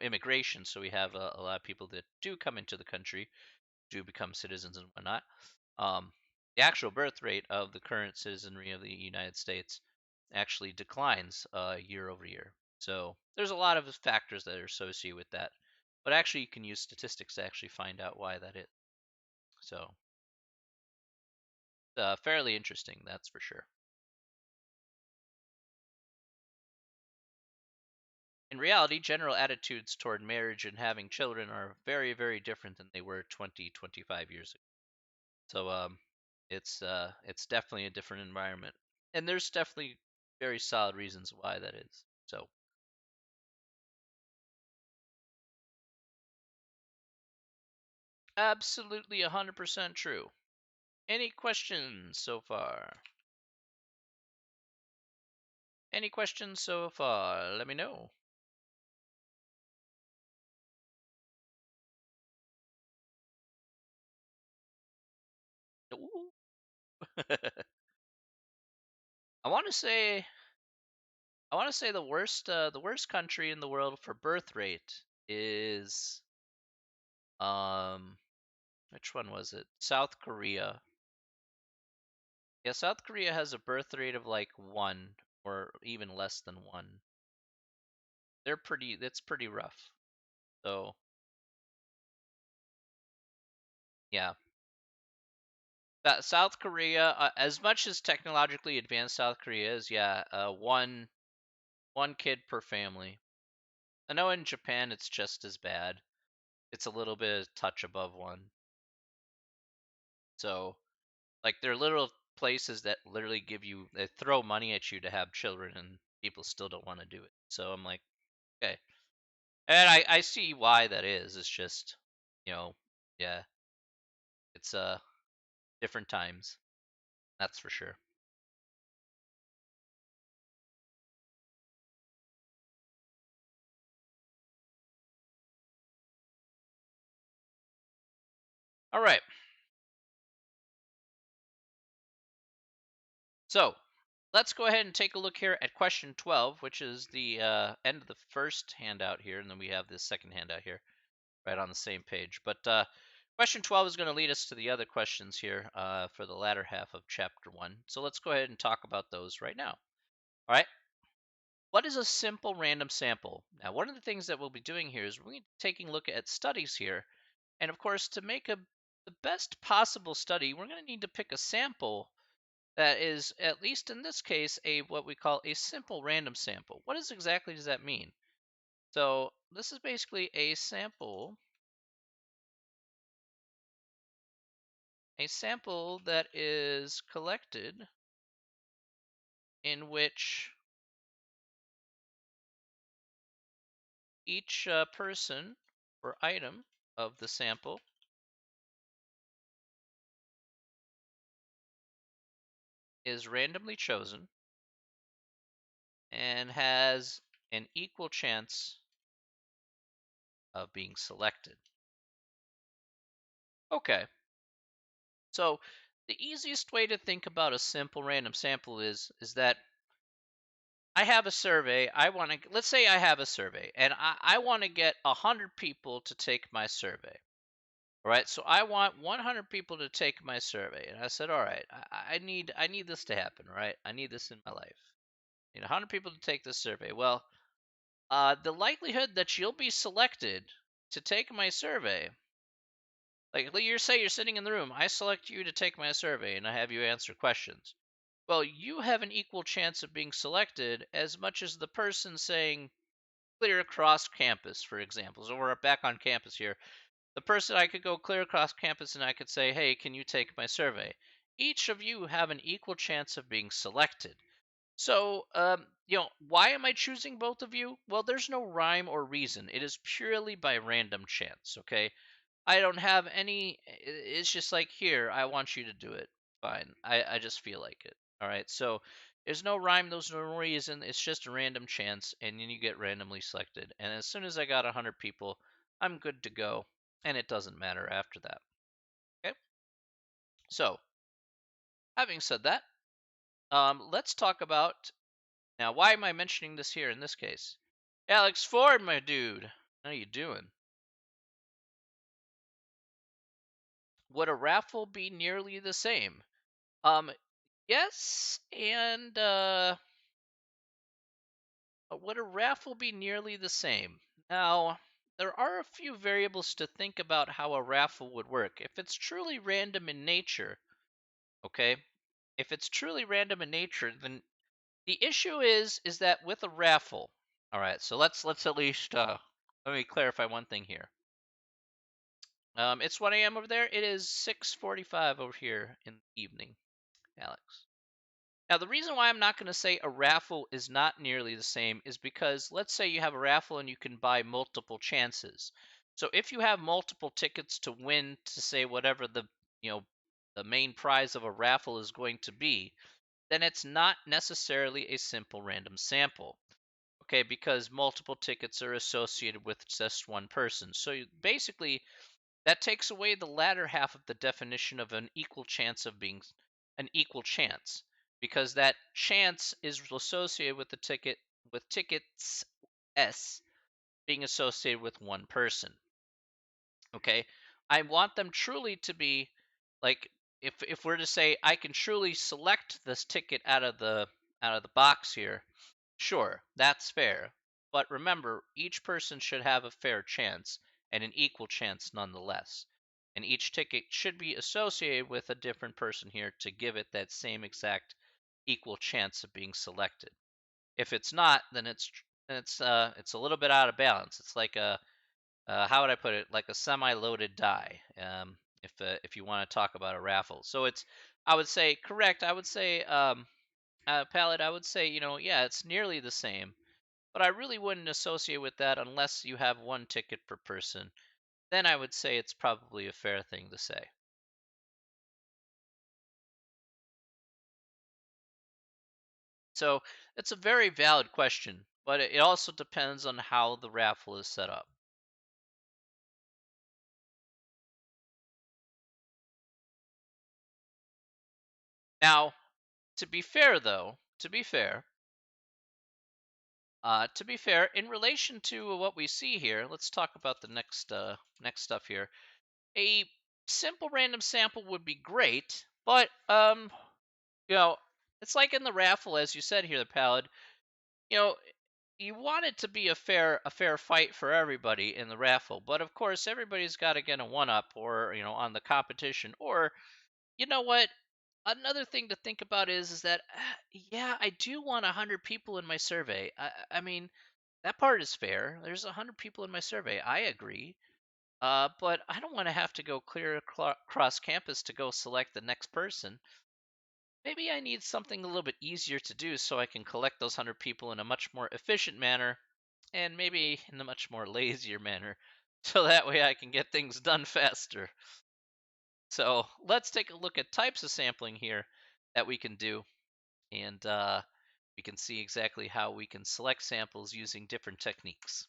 S1: immigration. So we have a lot of people that do come into the country, do become citizens and whatnot. Um, the actual birth rate of the current citizenry of the United States actually declines year over year. So there's a lot of factors that are associated with that. But actually, you can use statistics to actually find out why that is. So fairly interesting, that's for sure. In reality, general attitudes toward marriage and having children are very, very different than they were 20, 25 years ago. So it's definitely a different environment, and there's definitely very solid reasons why that is. So absolutely 100% true. Any questions so far? Any questions so far? Let me know. Ooh. I want to say the worst country in the world for birth rate is um which one was it? South Korea. Yeah, South Korea has a birth rate of like 1 or even less than 1. That's pretty rough. So, yeah. That South Korea, as much as technologically advanced South Korea is, yeah, one kid per family. I know in Japan it's just as bad. It's a little bit of touch above 1. So, like there are little places that literally they throw money at you to have children, and people still don't want to do it. So I'm like, okay. And I see why that is. It's just, you know, yeah, it's different times. That's for sure. All right. So let's go ahead and take a look here at question 12, which is the end of the first handout here, and then we have this second handout here, right on the same page. But question 12 is going to lead us to the other questions here for the latter half of chapter 1. So let's go ahead and talk about those right now. All right. What is a simple random sample? Now, one of the things that we'll be doing here is we're going to be taking a look at studies here. And of course, to make the best possible study, we're going to need to pick a sample that is, at least in this case, a what we call a simple random sample. What exactly does that mean? So this is basically a sample that is collected in which each person or item of the sample is randomly chosen and has an equal chance of being selected. Okay, so the easiest way to think about a simple random sample is that I have a survey. I want to, let's say I have a survey and I want to get 100 people to take my survey. All right. So I want 100 people to take my survey. And I said, all right, I need this to happen. Right. I need this in my life. I need 100 people to take this survey. Well, the likelihood that you'll be selected to take my survey, like you say you're sitting in the room, I select you to take my survey and I have you answer questions. Well, you have an equal chance of being selected as much as the person saying clear across campus, for example. So we're back on campus here. The person, I could go clear across campus and I could say, hey, can you take my survey? Each of you have an equal chance of being selected. So, why am I choosing both of you? Well, there's no rhyme or reason. It is purely by random chance, okay? I don't have any, it's just like, here, I want you to do it. Fine. I just feel like it. All right. So there's no rhyme, there's no reason. It's just a random chance, and then you get randomly selected. And as soon as I got 100 people, I'm good to go. And it doesn't matter after that. Okay. So having said that, let's talk about now, why am I mentioning this here in this case? Alex Ford, my dude. How you doing? Would a raffle be nearly the same? Um, yes, and would a raffle be nearly the same? Now, there are a few variables to think about how a raffle would work. If it's truly random in nature, okay? If it's truly random in nature, then the issue is that with a raffle, all right. So let's at least let me clarify one thing here. It's 1 a.m. over there. It is 6:45 over here in the evening, Alex. Now, the reason why I'm not going to say a raffle is not nearly the same is because let's say you have a raffle and you can buy multiple chances. So if you have multiple tickets to win to say whatever you know, the main prize of a raffle is going to be, then it's not necessarily a simple random sample. Okay, because multiple tickets are associated with just one person. So basically, that takes away the latter half of the definition of an equal chance of being an equal chance, because that chance is associated with the tickets S being associated with one person. Okay, I want them truly to be like, if we're to say I can truly select this ticket out of the box here. Sure, that's fair. But remember, each person should have a fair chance and an equal chance nonetheless. And each ticket should be associated with a different person here to give it that same exact equal chance of being selected. If it's not, then it's a little bit out of balance. It's like a how would I put it? Like a semi-loaded die. If you want to talk about a raffle, so it's, I would say correct. I would say palette, I would say, yeah, it's nearly the same, but I really wouldn't associate with that unless you have one ticket per person. Then I would say it's probably a fair thing to say. So it's a very valid question, but it also depends on how the raffle is set up. Now, to be fair, though, to be fair, in relation to what we see here, let's talk about the next stuff here. A simple random sample would be great, but you know, it's like in the raffle, as you said here, the palette. You know, you want it to be a fair fight for everybody in the raffle, but of course, everybody's got to get a one up, or on the competition, or you know what? Another thing to think about is that yeah, I do want 100 people in my survey. I mean, that part is fair. There's 100 people in my survey. I agree. But I don't want to have to go clear across campus to go select the next person. Maybe I need something a little bit easier to do so I can collect those 100 people in a much more efficient manner and maybe in a much more lazier manner. So that way I can get things done faster. So let's take a look at types of sampling here that we can do. And we can see exactly how we can select samples using different techniques.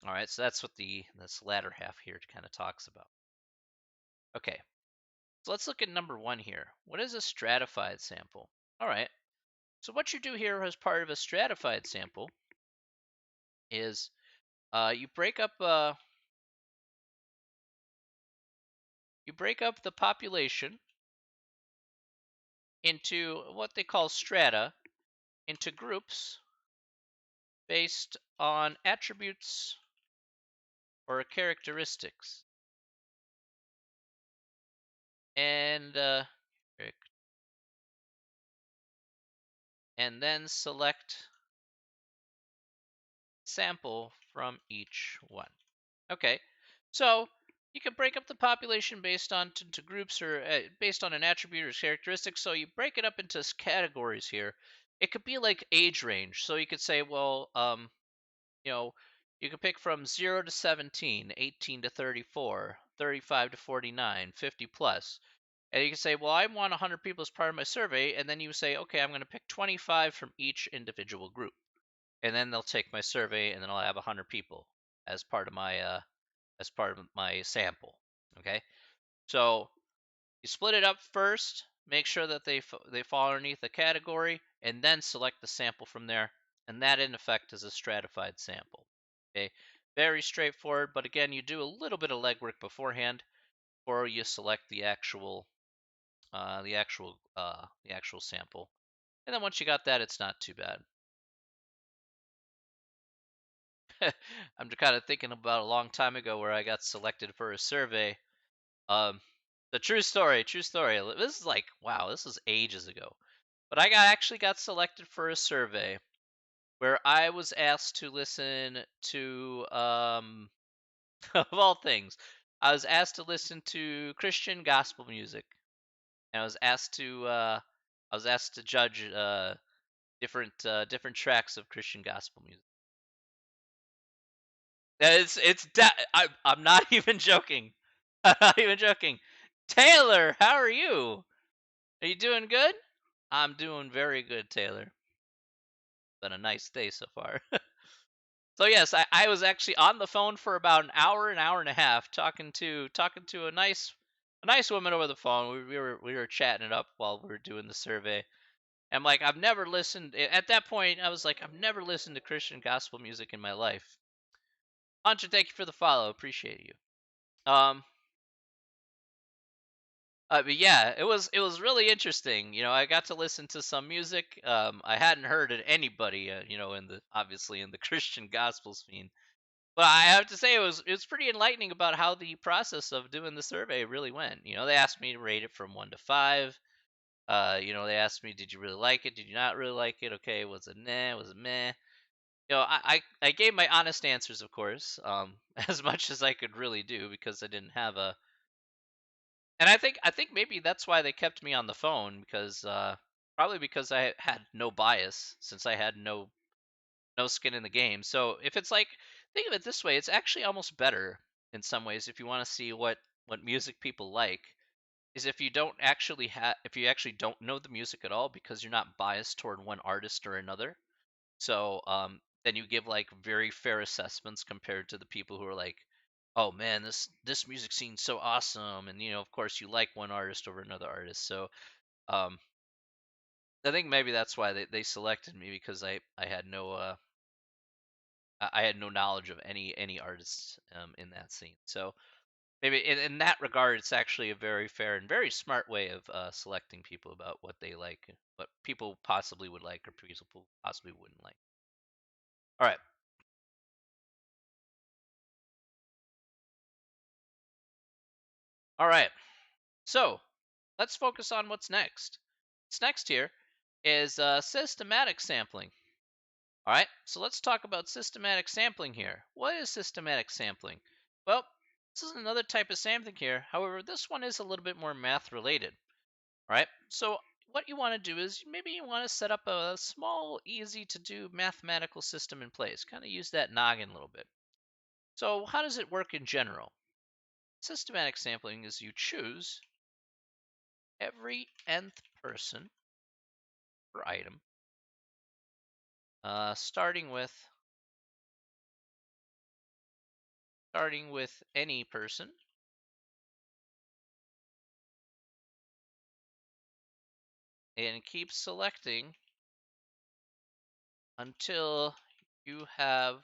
S1: All right, so that's what this latter half here kind of talks about. Okay, so let's look at number one here. What is a stratified sample? All right, so what you do here as part of a stratified sample is you break up the population into what they call strata, into groups based on attributes or characteristics, and then select sample from each one. Okay, so you can break up the population based on to groups, or based on an attribute or characteristic. So you break it up into categories here. It could be like age range. So you could say, well, you know, you could pick from 0 to 17, 18 to 34, 35 to 49, 50 plus. And you can say, well, I want 100 people as part of my survey. And then you say, okay, I'm going to pick 25 from each individual group. And then they'll take my survey, and then I'll have 100 people as part of my sample. Okay, so you split it up first, make sure that they fall underneath the category, and then select the sample from there, and that in effect is a stratified sample. Okay, very straightforward, but again, you do a little bit of legwork beforehand, or you select the actual sample, and then once you got that, it's not too bad. I'm just kind of thinking about a long time ago where I got selected for a survey. Um, the true story, true story. This is like, wow, this is ages ago. But actually got selected for a survey where I was asked to listen to, of all things, I was asked to listen to Christian gospel music, and I was asked to judge different tracks of Christian gospel music. I'm not even joking. I'm not even joking. Taylor, how are you? Are you doing good? I'm doing very good, Taylor. Been a nice day so far. So yes, I was actually on the phone for about an hour and a half, talking to a nice woman over the phone. We were chatting it up while we were doing the survey. I'm like, I've never listened at that point. I was like, I've never listened to Christian gospel music in my life. Hunter, thank you for the follow. Appreciate you. Um, but yeah, it was really interesting. I got to listen to some music. I hadn't heard it anybody, in the obviously in the Christian gospel scene. But I have to say it was pretty enlightening about how the process of doing the survey really went. They asked me to rate it from 1 to 5. They asked me, did you really like it? Did you not really like it? Okay, was it meh? Was it meh? I gave my honest answers, of course, as much as I could really do, because I didn't have a. And I think maybe that's why they kept me on the phone, because probably because I had no bias since I had no skin in the game. So if it's like, think of it this way, it's actually almost better in some ways if you want to see what music people like, is if you don't actually have if you actually don't know the music at all because you're not biased toward one artist or another. So then you give like very fair assessments compared to the people who are like, oh man, this music scene's so awesome, and of course you like one artist over another artist. So um, I think maybe that's why they selected me, because I had I had no knowledge of any artists in that scene. So maybe in that regard, it's actually a very fair and very smart way of selecting people about what they like, what people possibly would like, or people possibly wouldn't like. All right, all right. So let's focus on what's next. What's next here is systematic sampling. All right, so let's talk about systematic sampling here. What is systematic sampling? Well, this is another type of sampling here. However, this one is a little bit more math related. All right, so what you want to do is maybe you want to set up a small, easy to do mathematical system in place. Kind of use that noggin a little bit. So, how does it work in general? Systematic sampling is you choose every nth person per item, starting with any person, and keep selecting until you have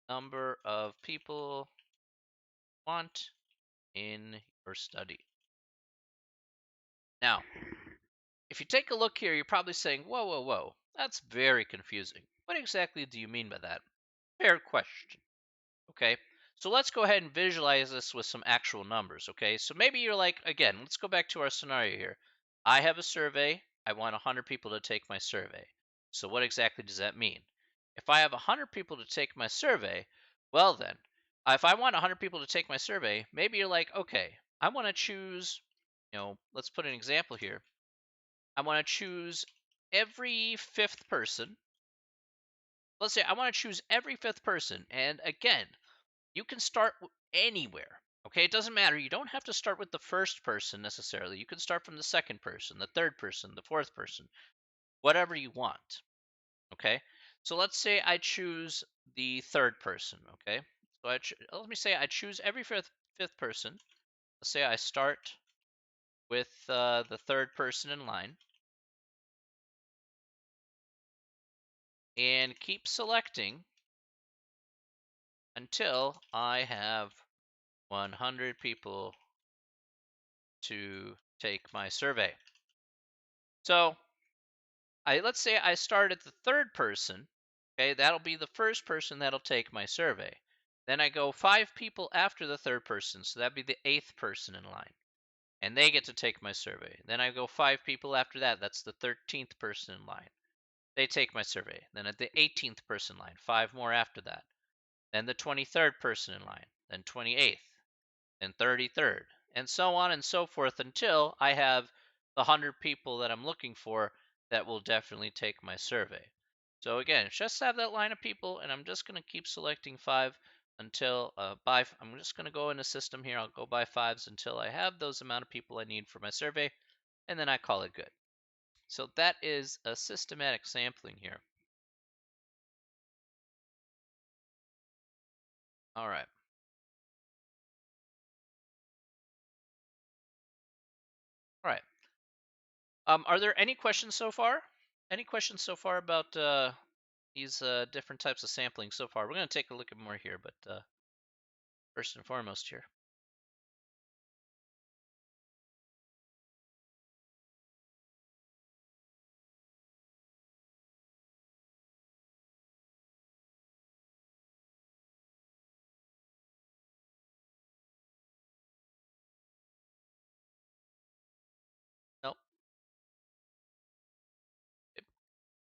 S1: number of people want in your study. Now, if you take a look here, you're probably saying, whoa, whoa, whoa, that's very confusing. What exactly do you mean by that? Fair question. Okay, so let's go ahead and visualize this with some actual numbers. Okay, so maybe you're like, again, let's go back to our scenario here. I have a survey. I want 100 people to take my survey. So what exactly does that mean? If I have 100 people to take my survey, well then, if I want 100 people to take my survey, maybe you're like, okay, I want to choose, let's put an example here. I want to choose every fifth person. Let's say I want to choose every fifth person. And again, you can start anywhere. Okay, it doesn't matter. You don't have to start with the first person necessarily. You can start from the second person, the third person, the fourth person, whatever you want. Okay, so let's say I choose the third person. Okay, so let me say I choose every fifth person. Let's say I start with the third person in line and keep selecting until I have 100 people to take my survey. So let's say I start at the third person. Okay, that'll be the first person that'll take my survey. Then I go 5 people after the third person, so that'd be the eighth person in line, and they get to take my survey. Then I go 5 people after that. That's the 13th person in line. They take my survey. Then at the 18th person line, 5 more after that. Then the 23rd person in line. Then 28th, and 33rd, and so on and so forth until I have the 100 people that I'm looking for that will definitely take my survey. So again, just have that line of people, and I'm just going to keep selecting 5 until I'm just going to go in a system here. I'll go by 5s until I have those amount of people I need for my survey, and then I call it good. So that is a systematic sampling here. All right. All right. Are there any questions so far? Any questions so far about these different types of sampling so far? We're going to take a look at more here, but first and foremost here. Nope. It-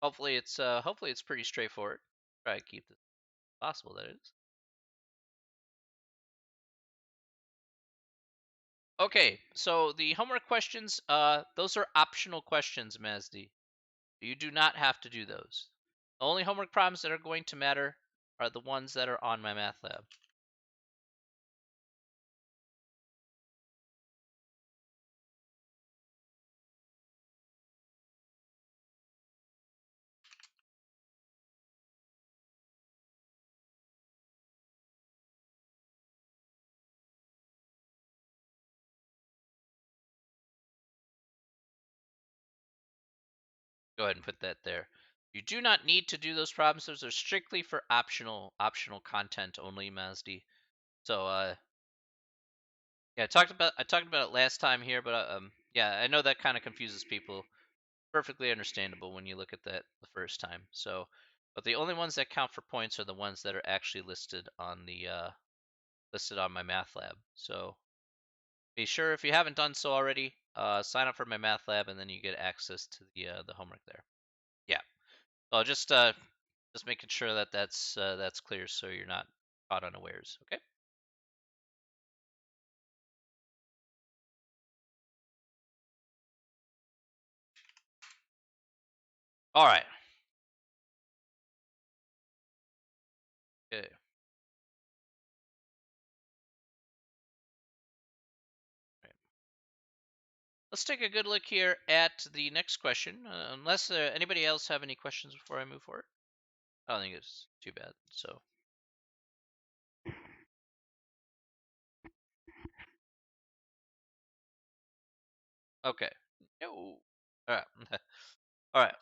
S1: hopefully it's pretty straightforward. Try to keep this possible. That is. Okay, so the homework questions, those are optional questions, Mazdi. You do not have to do those. The only homework problems that are going to matter are the ones that are on my math lab. Go ahead and put that there. You do not need to do those problems. Those are strictly for optional content only, Mazdi. So yeah, I talked about it last time here, but yeah, I know that kind of confuses people. Perfectly understandable when you look at that the first time. So, but the only ones that count for points are the ones that are actually listed on my math lab. So be sure, if you haven't done so already, sign up for my math lab, and then you get access to the homework there. Yeah. So just making sure that that's clear, so you're not caught unawares. Okay. All right. Okay. Right. Let's take a good look here at the next question. Unless anybody else have any questions before I move forward, I don't think it's too bad. So okay. No. All right. All right.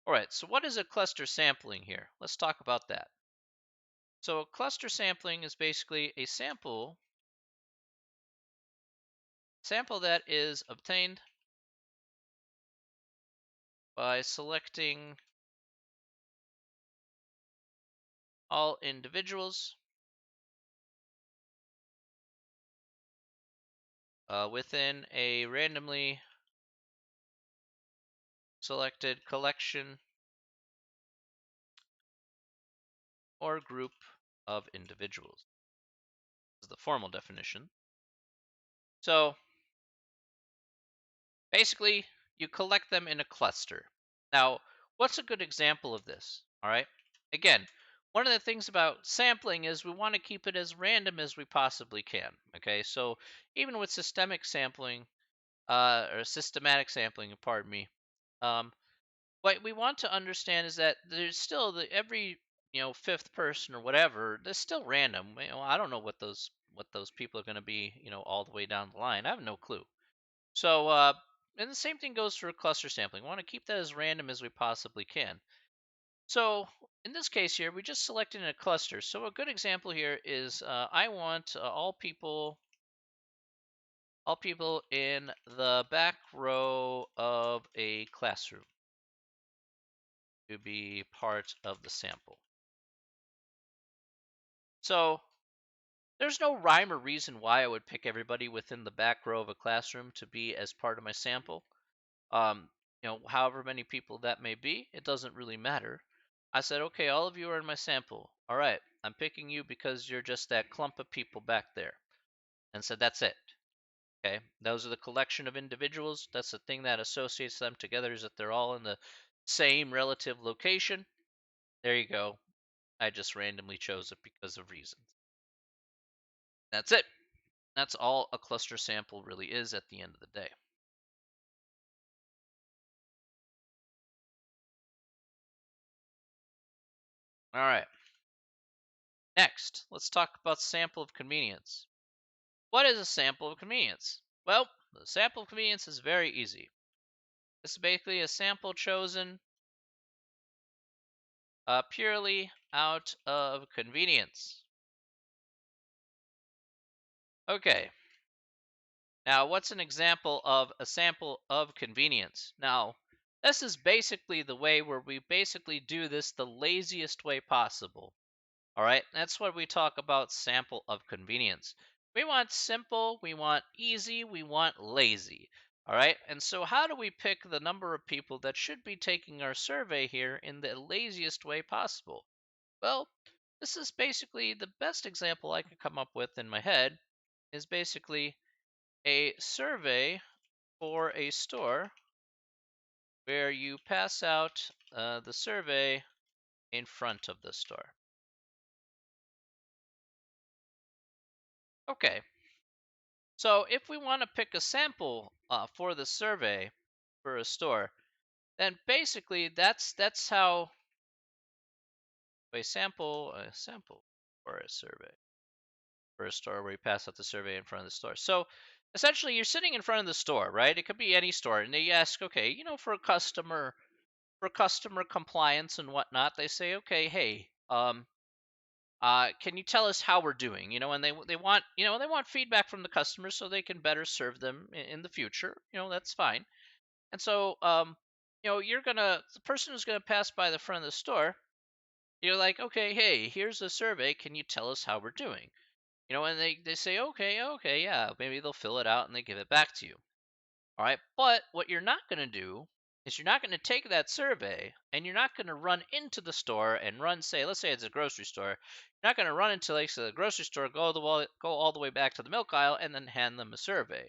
S1: All right. So what is a cluster sampling here? Let's talk about that. So cluster sampling is basically a sample that is obtained by selecting all individuals within a randomly selected collection or group of individuals. This is the formal definition. So basically, you collect them in a cluster. Now, what's a good example of this? All right. Again, one of the things about sampling is we want to keep it as random as we possibly can. Okay. So even with systemic sampling, or systematic sampling, pardon me, um, what we want to understand is that there's still every fifth person or whatever. There's still random. I don't know what those people are going to be. All the way down the line. I have no clue. So, and the same thing goes for cluster sampling. We want to keep that as random as we possibly can. So, in this case here, we just selected in a cluster. So, a good example here is I want all people in the back row of a classroom to be part of the sample. So, there's no rhyme or reason why I would pick everybody within the back row of a classroom to be as part of my sample. um, however many people that may be, it doesn't really matter. I said, okay, all of you are in my sample. All right, I'm picking you because you're just that clump of people back there. And said, that's it. Okay, those are the collection of individuals. That's the thing that associates them together, is that they're all in the same relative location. There you go. I just randomly chose it because of reasons. That's it. That's all a cluster sample really is at the end of the day. All right. Next, let's talk about sample of convenience. What is a sample of convenience? Well, the sample of convenience is very easy. This is basically a sample chosen purely out of convenience. Okay, now what's an example of a sample of convenience? Now, this is basically the way where we basically do this the laziest way possible. All right, that's what we talk about sample of convenience. We want simple, we want easy, we want lazy. All right, and so how do we pick the number of people that should be taking our survey here in the laziest way possible? Well, This is basically the best example I could come up with in my head is basically a survey for a store where you pass out the survey in front of the store. Okay, so if we want to pick a sample for the survey for a store, then basically that's how a sample for a survey for a store where you pass out the survey in front of the store. So essentially, you're sitting in front of the store, right? It could be any store, and they ask, okay, for customer compliance and whatnot, they say, okay, hey, can you tell us how we're doing? And they want they want feedback from the customers so they can better serve them in the future. That's fine. And so the person who's gonna pass by the front of the store, you're like, okay, hey, here's a survey. Can you tell us how we're doing? And they say, okay, yeah, maybe they'll fill it out and they give it back to you. All right. But what you're not going to do is you're not going to take that survey and you're not going to run into the store and let's say it's a grocery store. You're not going to run into like the grocery store, go all the way back to the milk aisle and then hand them a survey.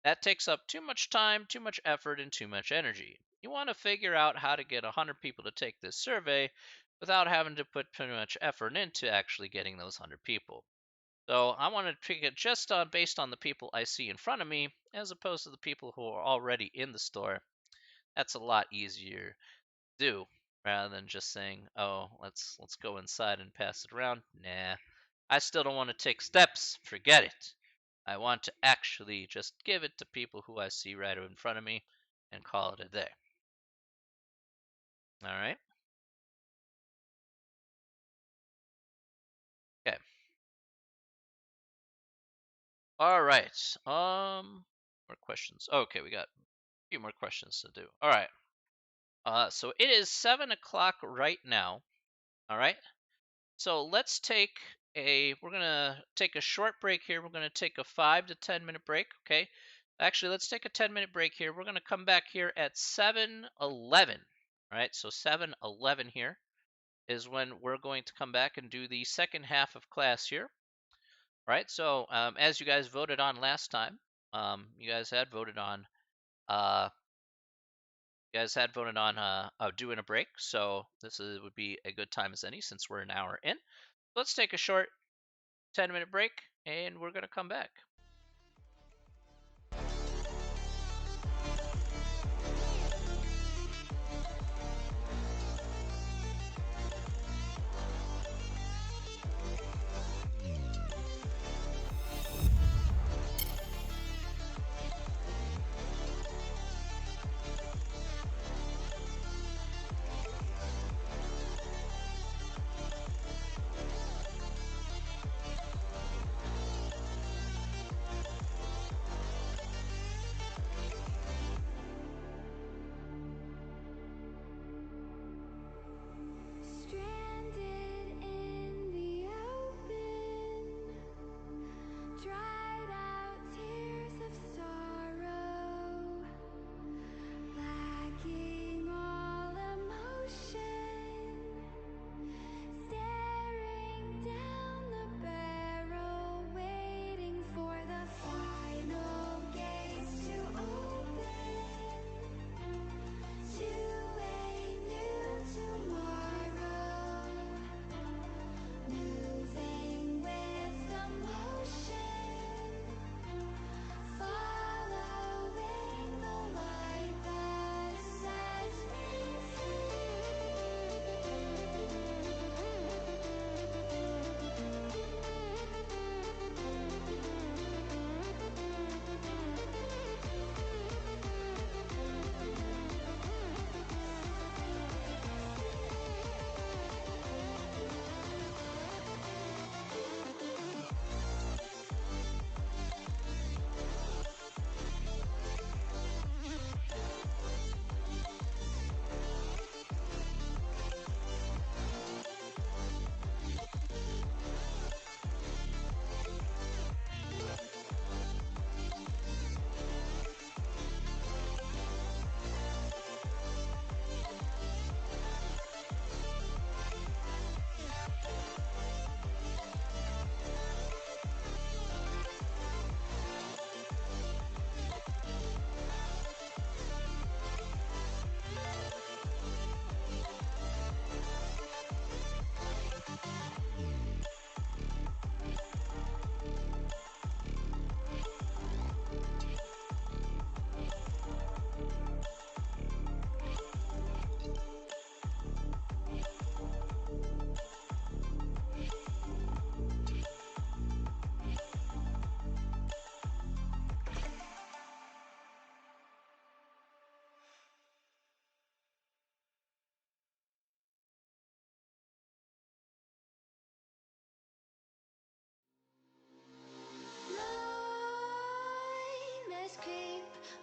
S1: That takes up too much time, too much effort, and too much energy. You want to figure out how to get 100 people to take this survey without having to put too much effort into actually getting those 100 people. So I want to pick it just based on the people I see in front of me, as opposed to the people who are already in the store. That's a lot easier to do rather than just saying, "Oh, let's go inside and pass it around." Nah, I still don't want to take steps. Forget it. I want to actually just give it to people who I see right in front of me and call it a day. All right. Okay. All right. More questions. Okay, we got a few more questions to do. All right. So it is 7 o'clock right now. All right. So we're gonna take a short break here. We're gonna take a 5 to 10 minute break. Okay. Actually, let's take a 10-minute break here. We're gonna come back here at 7:11. All right. So 7:11 here is when we're going to come back and do the second half of class here. All right. So as you guys voted on last time, you guys had voted on uh, doing a break, so would be a good time as any since we're an hour in. Let's take a short 10-minute break, and we're going to come back.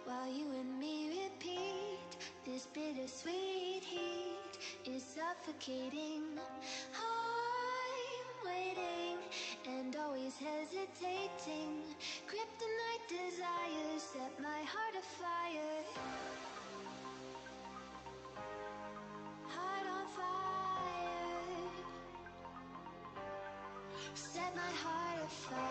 S2: while you and me repeat. This bittersweet heat is suffocating. I'm waiting and always hesitating. Kryptonite desires set my heart afire. Heart on fire. Set my heart afire.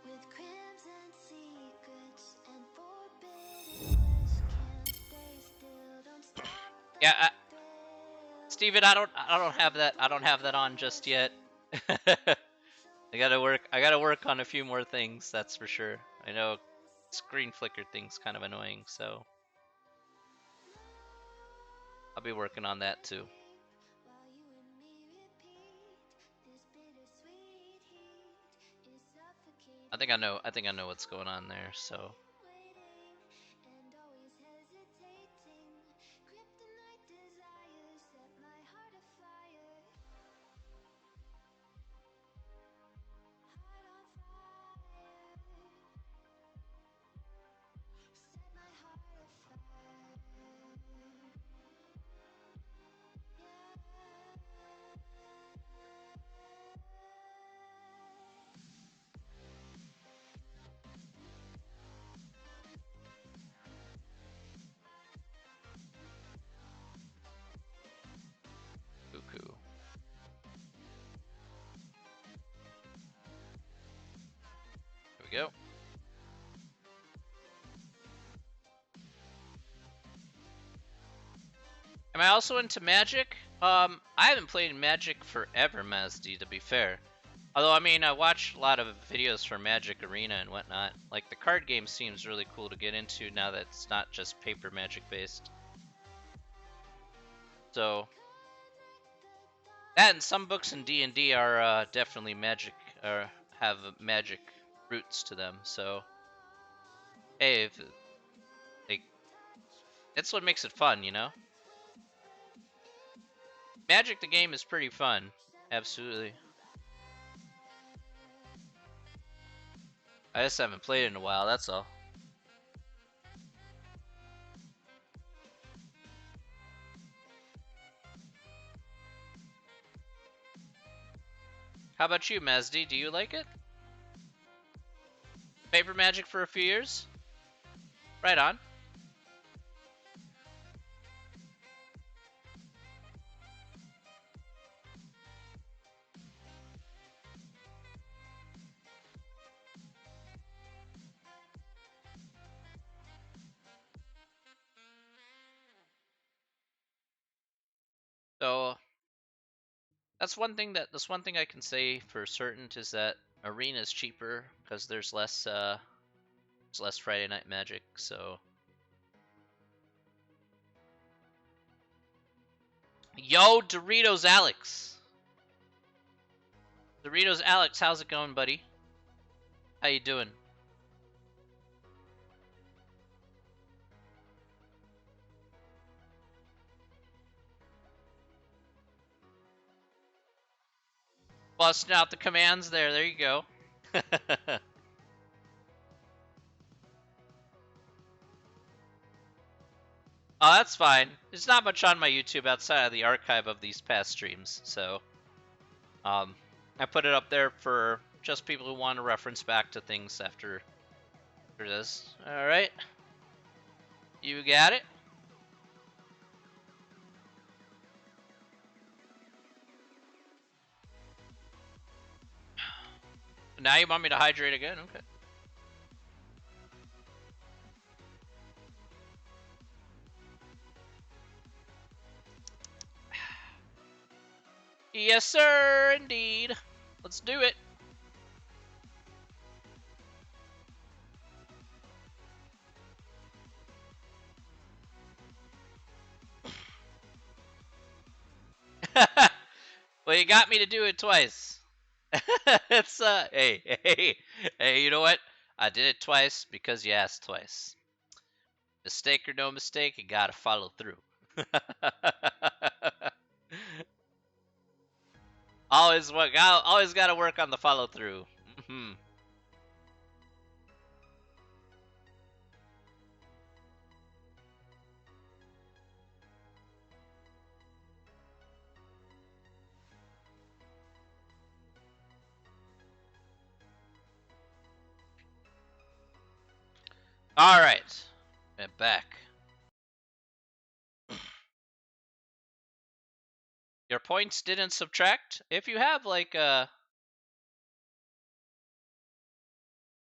S2: With crimson secrets and forbidden wish, can't stay still, don't stop
S1: Yeah,
S2: the thrill.
S1: Steven, I don't have that on just yet. I gotta work on a few more things, that's for sure. I know screen flicker thing's kind of annoying, so I'll be working on that too.
S2: While you and me repeat, this bittersweet heat is suffocating.
S1: I think I know what's going on there, so
S2: Waiting and always hesitating. Kryptonite desires set my heart afire. Heart on fire. Set my heart afire.
S1: cuckoo. Here we go. Am I also into Magic? I haven't played Magic forever, Mazdy, to be fair. Although, I mean, I watch a lot of videos for Magic Arena and whatnot. Like, the card game seems really cool to get into now that it's not just paper Magic based. So, that and some books in D&D are definitely Magic, or have Magic roots to them. So, hey, if, like, that's what makes it fun, you know? Magic the game is pretty fun. Absolutely. I just haven't played it in a while, that's all. How about you, Mazdi? Do you like it? Paper Magic for a few years? Right on. So that's one thing I can say for certain is that Arena is cheaper because there's less Friday Night Magic. So yo, Doritos Alex. Doritos Alex, how's it going, buddy? How you doing? Busting out the commands there. There you go. Oh, that's fine. There's not much on my YouTube outside of the archive of these past streams, so I put it up there for just people who want to reference back to things after this. All right, you got it. Now you want me to hydrate again? Okay. Yes, sir, indeed. Let's do it. Well, you got me to do it twice. It's hey, you know what? I did it twice because you asked twice. Mistake or no mistake, you gotta follow through. always gotta work on the follow through. Hmm. All right, and back. Your points didn't subtract. If you have like well,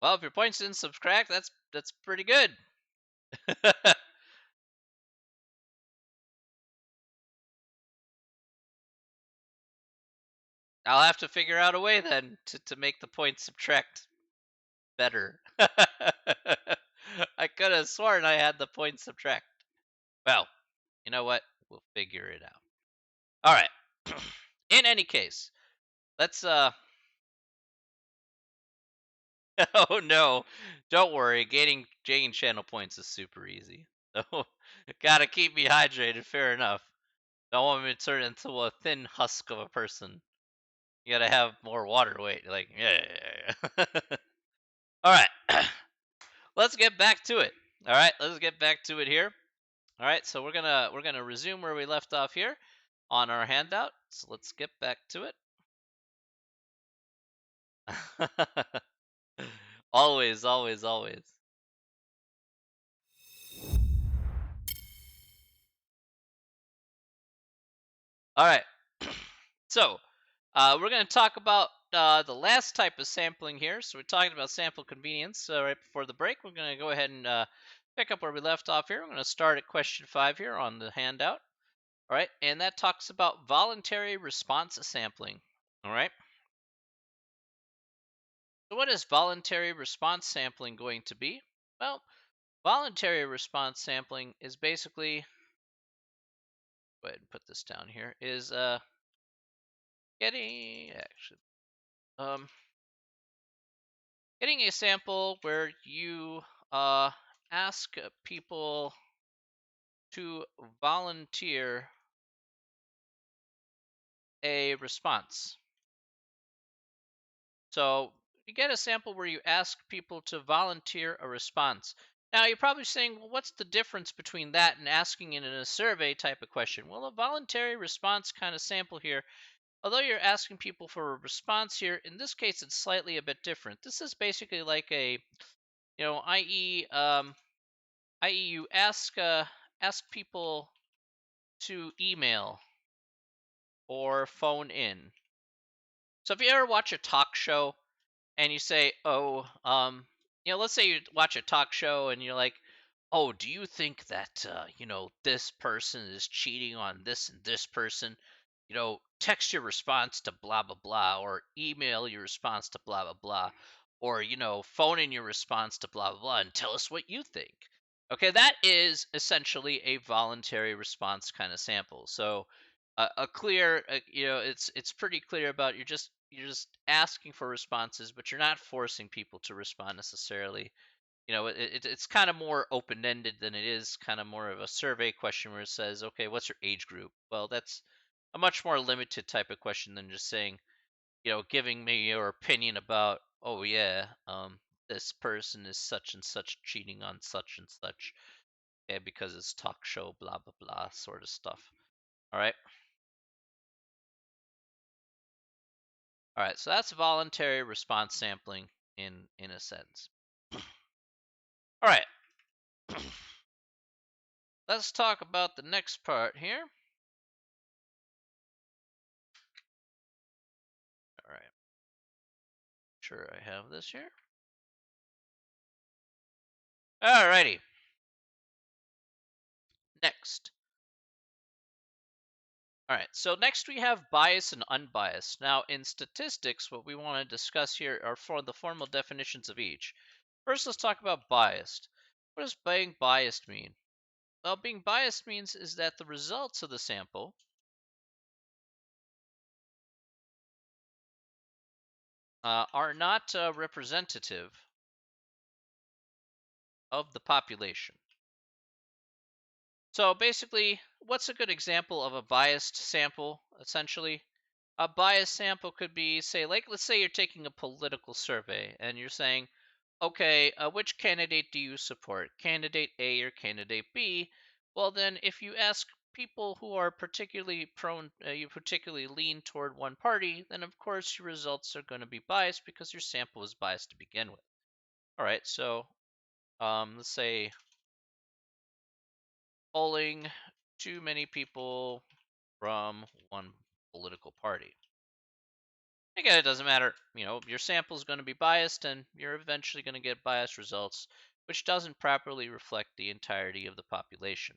S1: if your points didn't subtract, that's pretty good. I'll have to figure out a way then to make the points subtract better. I could have sworn I had the points subtract. Well, you know what? We'll figure it out. All right. In any case, let's oh no. Don't worry. Gaining channel points is super easy. So gotta keep me hydrated, fair enough. Don't want me to turn into a thin husk of a person. You gotta have more water weight. Like, yeah. All right. Let's get back to it. All right, let's get back to it here. All right, so we're gonna resume where we left off here on our handout. So let's get back to it. Always, always, always. All right. So we're going to talk about the last type of sampling here. So we're talking about sample convenience. So right before the break, we're going to go ahead and pick up where we left off here. I'm going to start at question 5 here on the handout. All right, and that talks about voluntary response sampling. All right. So what is voluntary response sampling going to be? Well, voluntary response sampling is basically, go ahead and put this down here, is getting actually um getting a sample where you ask people to volunteer a response. So you get a sample where you ask people to volunteer a response. Now you're probably saying, well, what's the difference between that and asking it in a survey type of question? Well, a voluntary response kind of sample here, although you're asking people for a response here, in this case it's slightly a bit different. This is basically like a, i.e., you ask people to email or phone in. So if you ever watch a talk show and you say, "Oh, let's say you watch a talk show and you're like, "Oh, do you think that this person is cheating on this and this person?" Text your response to blah blah blah, or email your response to blah blah blah, or phone in your response to blah blah blah and tell us what you think. Okay, that is essentially a voluntary response kind of sample. So a clear, it's pretty clear about you're just asking for responses, but you're not forcing people to respond necessarily. It's kind of more open ended than it is kind of more of a survey question where it says, okay, what's your age group? Well, that's a much more limited type of question than just saying, giving me your opinion about, oh yeah, this person is such and such cheating on such and such, okay, because it's talk show, blah blah blah, sort of stuff. All right, all right. So that's voluntary response sampling in a sense. All right, let's talk about the next part here. All right, sure I have this here. All righty, next. All right, so next we have bias and unbiased. Now, in statistics, what we want to discuss here are for the formal definitions of each. First, let's talk about biased. What does being biased mean? Well, being biased means is that the results of the sample are not representative of the population. So basically, what's a good example of a biased sample, essentially? A biased sample could be, say, like, let's say you're taking a political survey and you're saying, okay, which candidate do you support, candidate A or candidate B? Well, then, if you ask people who are particularly prone, you particularly lean toward one party, then of course your results are going to be biased because your sample is biased to begin with. All right, so let's say polling too many people from one political party. Again, it doesn't matter. Your sample is going to be biased and you're eventually going to get biased results, which doesn't properly reflect the entirety of the population.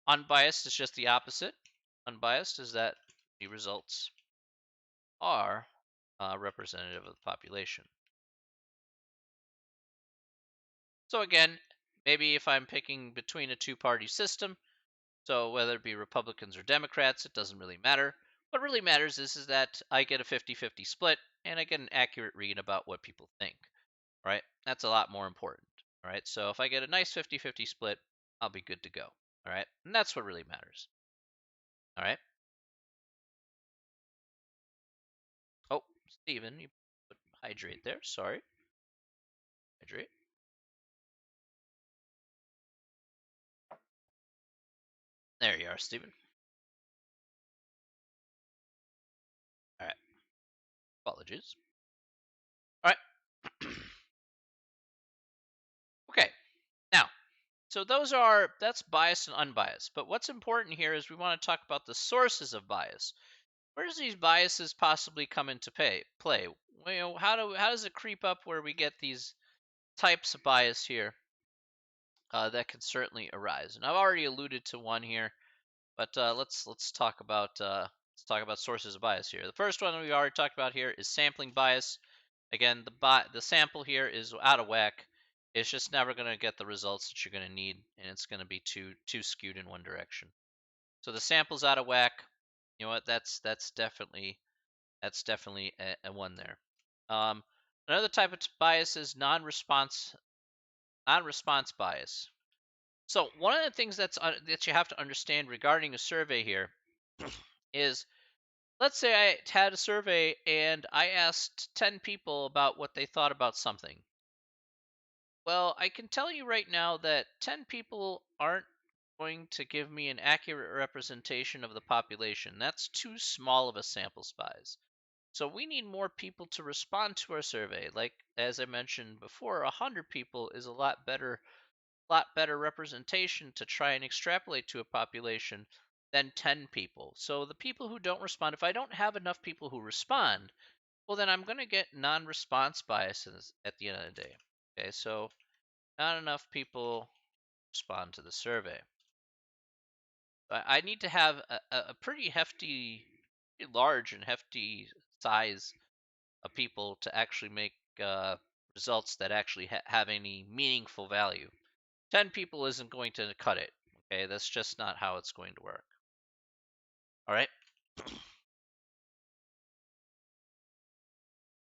S1: Unbiased is just the opposite. Unbiased is that the results are representative of the population. So again, maybe if I'm picking between a two-party system, so whether it be Republicans or Democrats, it doesn't really matter. What really matters is that I get a 50-50 split and I get an accurate read about what people think, right? That's a lot more important, all right? So if I get a nice 50-50 split, I'll be good to go, all right? And that's what really matters, all right? Oh, Steven, you put hydrate there. Sorry. Hydrate. There you are, Steven. All right. Apologies. All right. Okay. Now, so that's biased and unbiased. But what's important here is we want to talk about the sources of bias. Where does these biases possibly come into play? How does it creep up where we get these types of bias here that can certainly arise? And I've already alluded to one here, but let's talk about sources of bias here. The first one we already talked about here is sampling bias. Again, the sample here is out of whack. It's just never going to get the results that you're going to need, and it's going to be too skewed in one direction. So the sample's out of whack. You know what? That's definitely a one there. Um, Another type of bias is non-response bias. So one of the things that you have to understand regarding a survey here is, let's say I had a survey and I asked 10 people about what they thought about something. Well, I can tell you right now that 10 people aren't going to give me an accurate representation of the population. That's too small of a sample size. So we need more people to respond to our survey. Like as I mentioned before, 100 people is a lot better representation to try and extrapolate to a population than 10 people. So the people who don't respond, if I don't have enough people who respond, well then I'm going to get non-response biases at the end of the day. Okay, so not enough people respond to the survey. I need to have a pretty hefty, pretty large and hefty size of people to actually make results that actually have any meaningful value. 10 people isn't going to cut it. Okay, that's just not how it's going to work. All right,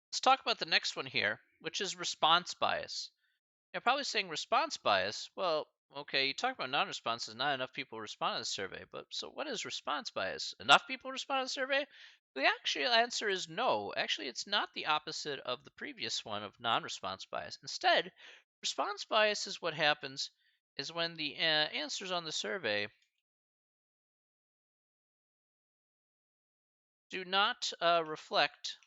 S1: let's talk about the next one here, which is response bias. You're probably saying response bias. Well, okay, you talk about non-responses, not enough people respond to the survey. But so what is response bias? Enough people respond to the survey? The actual answer is no. Actually, it's not the opposite of the previous one of non-response bias. Instead, response bias is what happens is when the answers on the survey do not reflect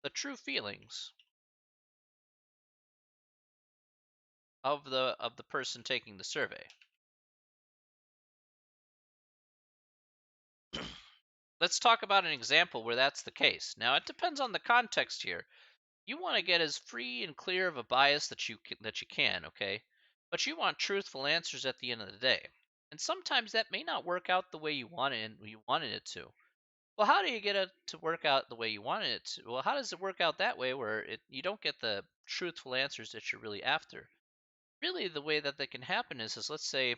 S1: the true feelings of the person taking the survey. Let's talk about an example where that's the case. Now, it depends on the context here. You want to get as free and clear of a bias that you can, okay? but you want truthful answers at the end of the day. And sometimes that may not work out the way you wanted it to. Well, how do you get it to work out the way you wanted it to? Well, how does it work out that way where you don't get the truthful answers that you're really after? Really, the way that can happen is let's say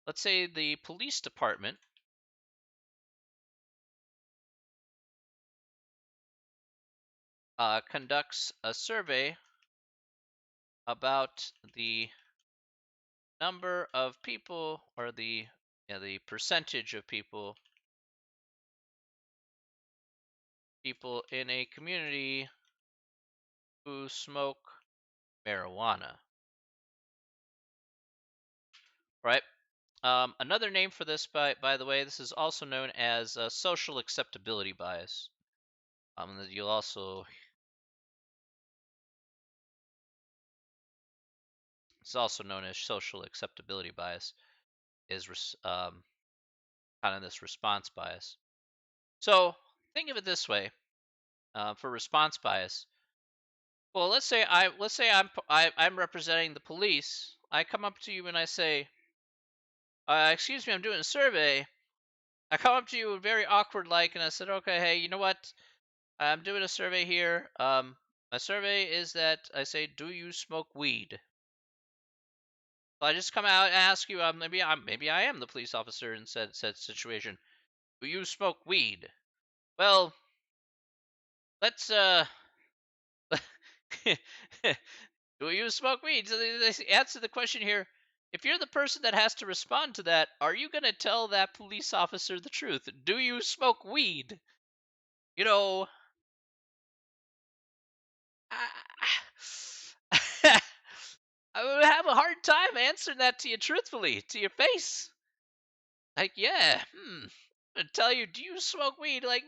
S1: the police department conducts a survey about the number of people or the percentage of people in a community who smoke marijuana, right? Another name for this, by the way, this is also known as social acceptability bias. You'll also It's also known as social acceptability bias. Is kind of this response bias. So think of it this way: for response bias, well, I'm representing the police. I come up to you and I say, "Excuse me, I'm doing a survey." I come up to you very awkward like, and I said, "Okay, hey, you know what? I'm doing a survey here. My survey is that I say, do you smoke weed?" So I just come out and ask you. Maybe I am the police officer in said situation. Do you smoke weed? Well, let's do you smoke weed? So they answer the question here. If you're the person that has to respond to that, are you going to tell that police officer the truth? Do you smoke weed? You know, I, I would have a hard time answering that to you truthfully, to your face. Like, yeah, I tell you, do you smoke weed? Like,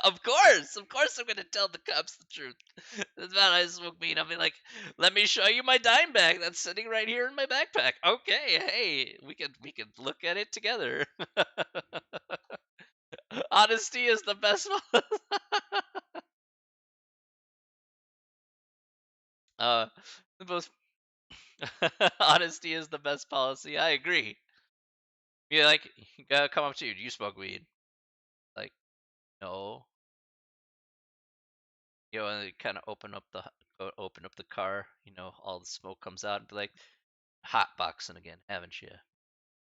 S1: of course, I'm gonna tell the cops the truth. That's about I smoke weed. I'll be like, let me show you my dime bag that's sitting right here in my backpack. Okay, hey, we could look at it together. Honesty is the best. uh, the most honesty is the best policy. I agree. Yeah, like come up to you. Do you smoke weed? Like, no. And they kind of open up the car. All the smoke comes out and be like, hot boxing again, haven't you?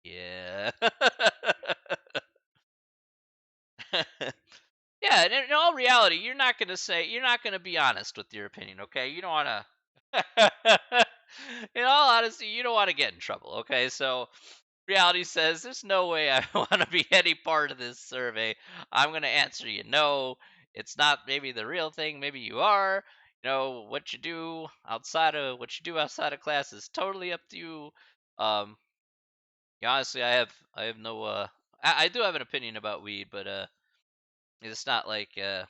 S1: Yeah. Yeah, and in all reality, you're not gonna be honest with your opinion, okay? You don't wanna in all honesty, you don't want to get in trouble, okay? So reality says there's no way I want to be any part of this survey. I'm going to answer you no. It's not maybe the real thing. Maybe you are. What you do outside of class is totally up to you. Um, yeah, honestly, I have no. I do have an opinion about weed, but it's not like it's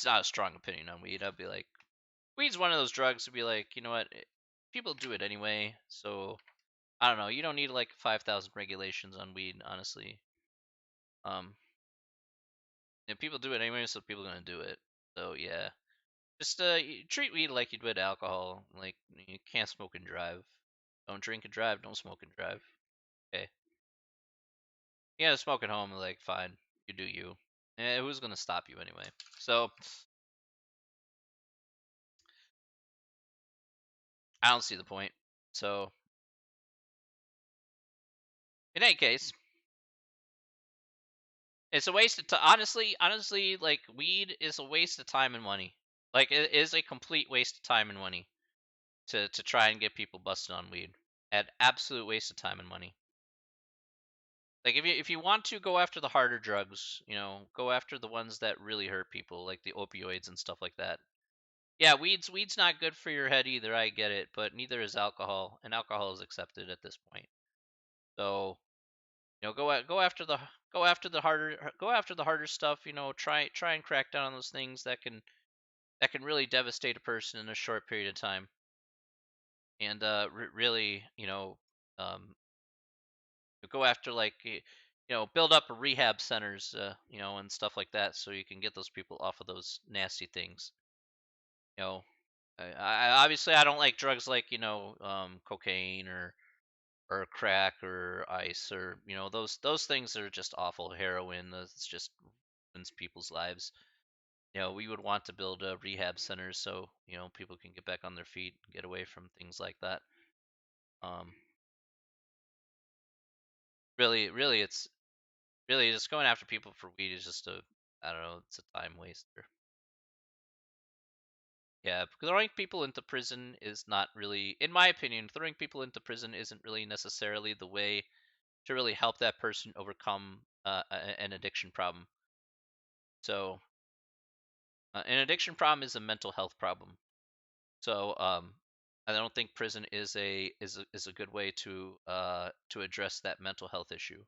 S1: not a strong opinion on weed. I'd be like, weed's one of those drugs to be like, you know what? People do it anyway, so I don't know. You don't need like 5,000 regulations on weed, honestly. Um, and people do it anyway, so people are gonna do it. So yeah, just treat weed like you would alcohol. Like you can't smoke and drive. Don't drink and drive. Don't smoke and drive. Okay. Yeah, smoke at home. Like fine, you do you. Who's gonna stop you anyway? So I don't see the point. So in any case, it's a waste of time. Honestly, like weed is a waste of time and money. Like it is a complete waste of time and money to try and get people busted on weed. An absolute waste of time and money. Like if you want to go after the harder drugs, go after the ones that really hurt people, like the opioids and stuff like that. Yeah, weed's not good for your head either. I get it, but neither is alcohol, and alcohol is accepted at this point. So go after the harder stuff. Try and crack down on those things that can really devastate a person in a short period of time, and really um, go after like build up rehab centers, and stuff like that, so you can get those people off of those nasty things. You know, obviously I don't like drugs like cocaine or crack or ice or those things are just awful. Heroin, it's just ruins people's lives. We would want to build rehab centers so people can get back on their feet, and get away from things like that. Um, really, it's really just going after people for weed is just I don't know, it's a time waster. Yeah, throwing people into prison is not really, in my opinion, throwing people into prison isn't really necessarily the way to really help that person overcome an addiction problem. So, an addiction problem is a mental health problem. So, I don't think prison is a good way to address that mental health issue.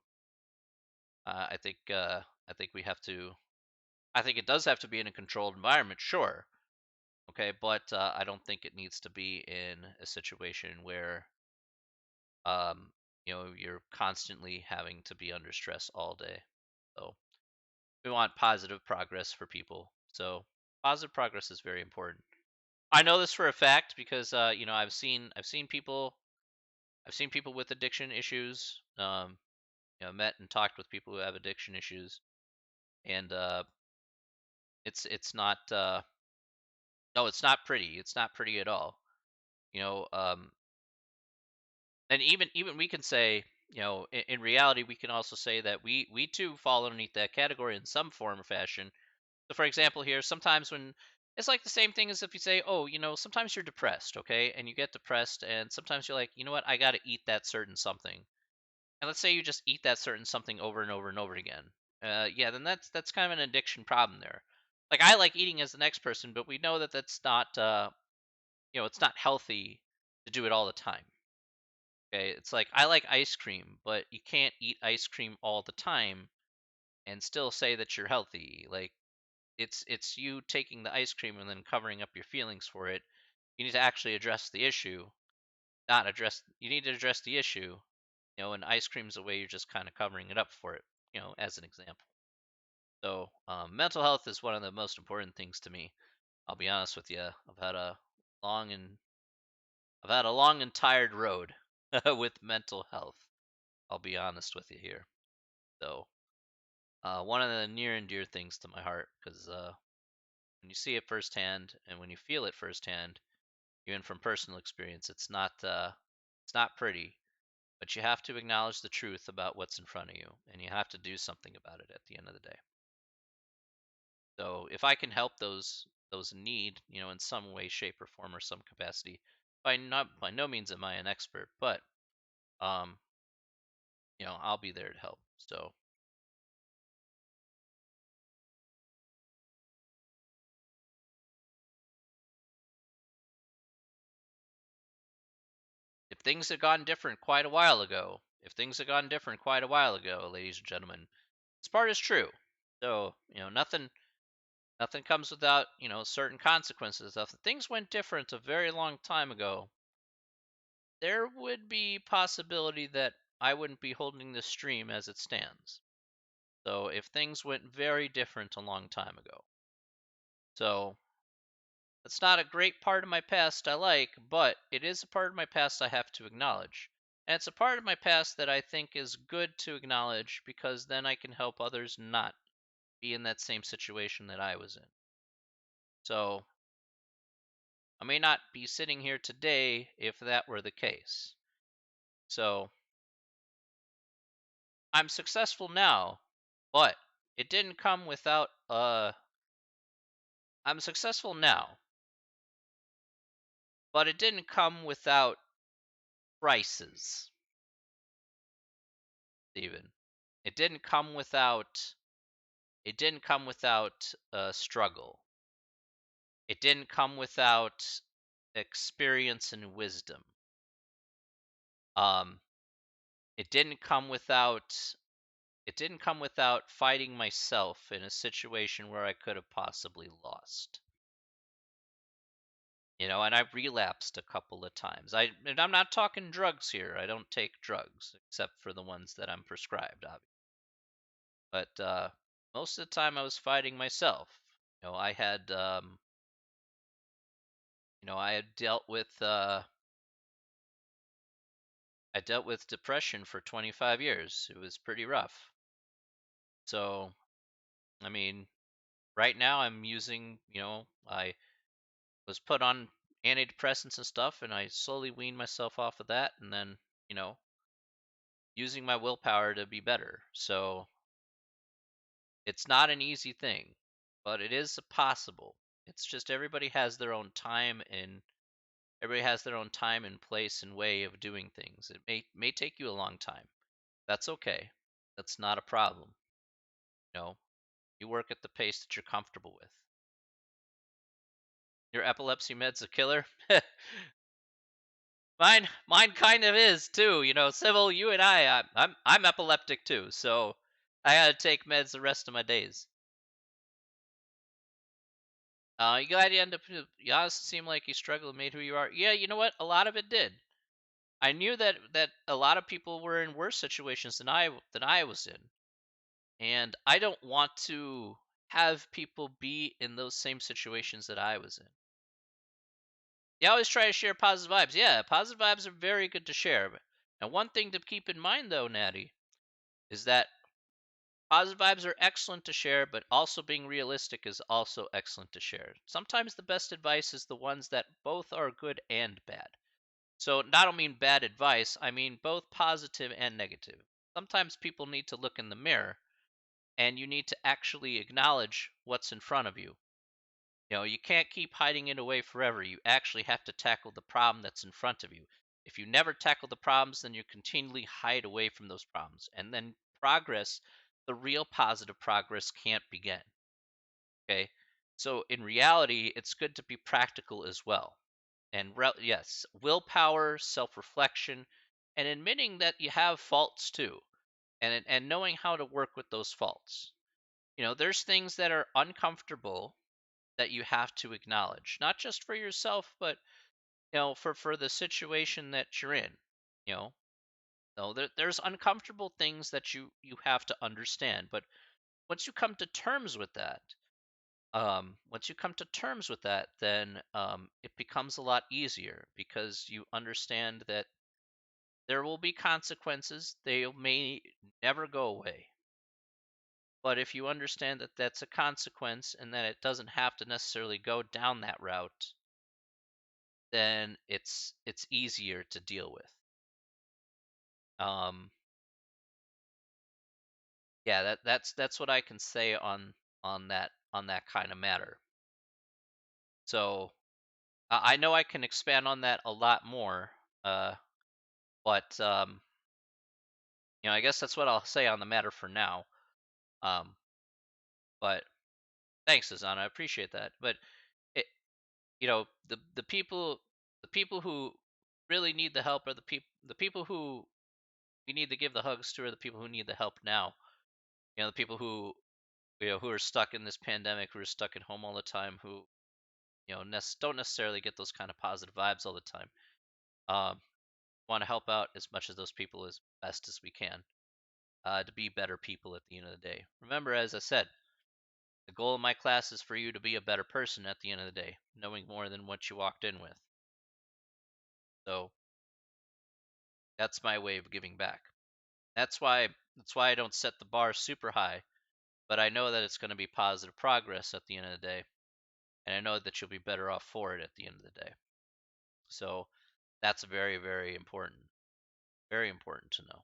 S1: I think we have to. I think it does have to be in a controlled environment, sure. Okay, but I don't think it needs to be in a situation where um, you're constantly having to be under stress all day. So we want positive progress for people. So positive progress is very important. I know this for a fact because I've seen people with addiction issues. Met and talked with people who have addiction issues, and it's not no, it's not pretty. It's not pretty at all. You know, and even we can say, in reality, we can also say that we too fall underneath that category in some form or fashion. So, for example, here, sometimes when it's like the same thing as if you say, oh, sometimes you're depressed, okay, and you get depressed, and sometimes you're like, you know what, I got to eat that certain something, and let's say you just eat that certain something over and over and over again. Yeah, then that's kind of an addiction problem there. Like I like eating as the next person, but we know that that's not, it's not healthy to do it all the time. Okay, it's like I like ice cream, but you can't eat ice cream all the time and still say that you're healthy. Like it's you taking the ice cream and then covering up your feelings for it. You need to actually address the issue, not address. You need to address the issue. And ice cream's a way you're just kind of covering it up for it. As an example. So mental health is one of the most important things to me. I'll be honest with you. Long and I've had a long and tired road with mental health. I'll be honest with you here. So one of the near and dear things to my heart, because when you see it firsthand and when you feel it firsthand, even from personal experience, it's not pretty. But you have to acknowledge the truth about what's in front of you, and you have to do something about it at the end of the day. So if I can help those in need, in some way, shape, or form, or some capacity, by no means am I an expert, but um, I'll be there to help. So if things had gone different quite a while ago, ladies and gentlemen, this part is true. So nothing comes without certain consequences. If things went different a very long time ago, there would be possibility that I wouldn't be holding this stream as it stands. So if things went very different a long time ago. So it's not a great part of my past I like, but it is a part of my past I have to acknowledge. And it's a part of my past that I think is good to acknowledge because then I can help others not be in that same situation that I was in. So I may not be sitting here today if that were the case. So I'm successful now, but it didn't come without I'm successful now, but it didn't come without prices, Steven. It didn't come without struggle. It didn't come without experience and wisdom. Um, it didn't come without fighting myself in a situation where I could have possibly lost. And I've relapsed a couple of times. And I'm not talking drugs here. I don't take drugs except for the ones that I'm prescribed, obviously. but most of the time I was fighting myself. I had I had I dealt with depression for 25 years. It was pretty rough. So, I mean, right now I'm using, I was put on antidepressants and stuff, and I slowly weaned myself off of that, and then, you know, using my willpower to be better. So, it's not an easy thing, but it is possible. It's just everybody has their own time, and everybody has their own time and place and way of doing things. It may take you a long time. That's okay. That's not a problem. You know, you work at the pace that you're comfortable with. Your epilepsy med's a killer. Mine kind of is too. Civil, you and I'm epileptic too, so I gotta take meds the rest of my days. You glad you end up? You honestly seem like you struggled, made who you are. Yeah, you know what? A lot of it did. I knew that a lot of people were in worse situations than I was in, and I don't want to have people be in those same situations that I was in. You always try to share positive vibes. Yeah, positive vibes are very good to share. And one thing to keep in mind, though, Natty, is that positive vibes are excellent to share, but also being realistic is also excellent to share. Sometimes the best advice is the ones that both are good and bad. So, I don't mean bad advice, I mean both positive and negative. Sometimes people need to look in the mirror and you need to actually acknowledge what's in front of you. You can't keep hiding it away forever. You actually have to tackle the problem that's in front of you. If you never tackle the problems, then you continually hide away from those problems. And then progress, the real positive progress, can't begin. Okay. So in reality, it's good to be practical as well. And yes, willpower, self reflection, and admitting that you have faults too, and knowing how to work with those faults. There's things that are uncomfortable that you have to acknowledge, not just for yourself, but for the situation that you're in. You know, no, there's uncomfortable things that you have to understand, but once you come to terms with that, then it becomes a lot easier because you understand that there will be consequences. They may never go away. But if you understand that that's a consequence and that it doesn't have to necessarily go down that route, then it's easier to deal with. Um, yeah, that's what I can say on that kind of matter. So I know I can expand on that a lot more, uh, but I guess that's what I'll say on the matter for now. Um, but thanks, Azana, I appreciate that. But it, the people who really need the help are the people who we need to give the hugs to are the people who need the help now. The people who are stuck in this pandemic, who are stuck at home all the time, who don't necessarily get those kind of positive vibes all the time. Um, want to help out as much as those people as best as we can, to be better people at the end of the day. Remember, as I said, the goal of my class is for you to be a better person at the end of the day, knowing more than what you walked in with. So that's my way of giving back. That's why I don't set the bar super high, but I know that it's going to be positive progress at the end of the day, and I know that you'll be better off for it at the end of the day. So that's very, very important. Very important to know.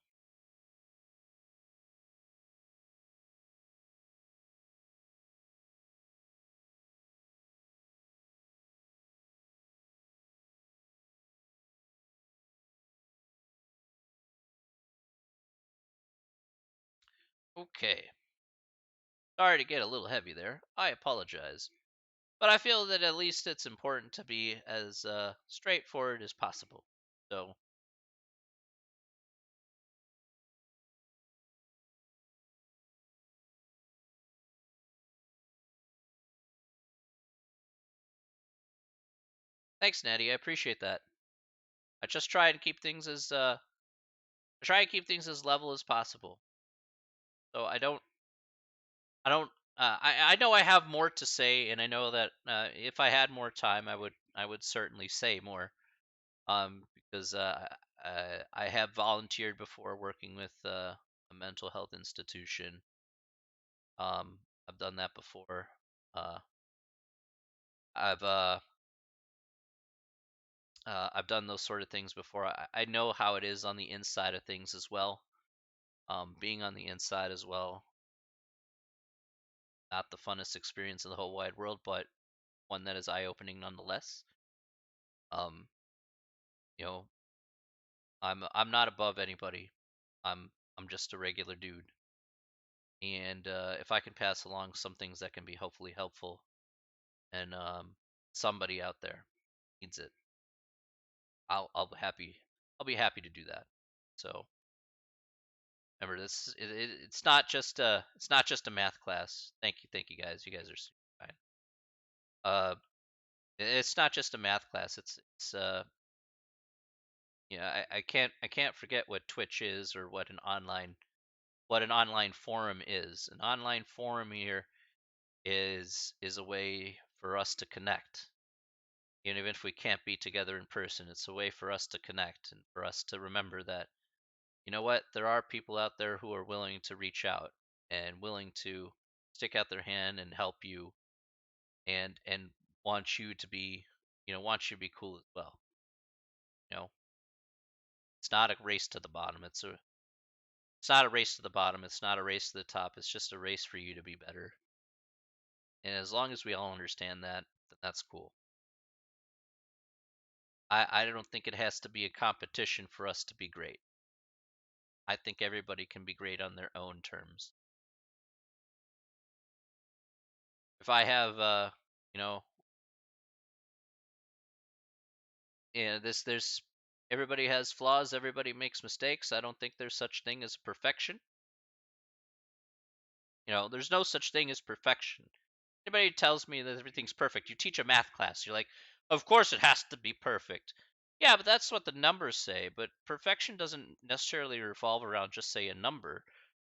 S1: Okay. Sorry to get a little heavy there. I apologize. But I feel that at least it's important to be as straightforward as possible. So, thanks, Natty. I appreciate that. I just try and keep things as I try and keep things as level as possible. So I don't I don't. I know I have more to say, and I know that if I had more time, I would certainly say more. Because I have volunteered before working with a mental health institution. I've done that before. Uh, I've I've done those sort of things before. I know how it is on the inside of things as well. Being on the inside as well, not the funnest experience in the whole wide world, but one that is eye-opening nonetheless. Um, you know, I'm not above anybody. I'm just a regular dude, and if I can pass along some things that can be hopefully helpful, and somebody out there needs it, I'll be happy. I'll be happy to do that. So remember, it's not just a math class. Thank you guys. You guys are super kind. Uh, it's not just a math class. It's I can't forget what Twitch is or what an online forum is. An online forum here is a way for us to connect. Even if we can't be together in person, it's a way for us to connect and for us to remember that, you know what, there are people out there who are willing to reach out and willing to stick out their hand and help you and want you to be, want you to be cool as well. You know, it's not a race to the bottom. It's not a race to the bottom. It's not a race to the top. It's just a race for you to be better. And as long as we all understand that, then that's cool. I don't think it has to be a competition for us to be great. I think everybody can be great on their own terms. If I have, you know, there's everybody has flaws, everybody makes mistakes. I don't think there's such thing as perfection. There's no such thing as perfection. Anybody tells me that everything's perfect, you teach a math class, you're like, of course it has to be perfect. Yeah, but that's what the numbers say. But perfection doesn't necessarily revolve around just say a number.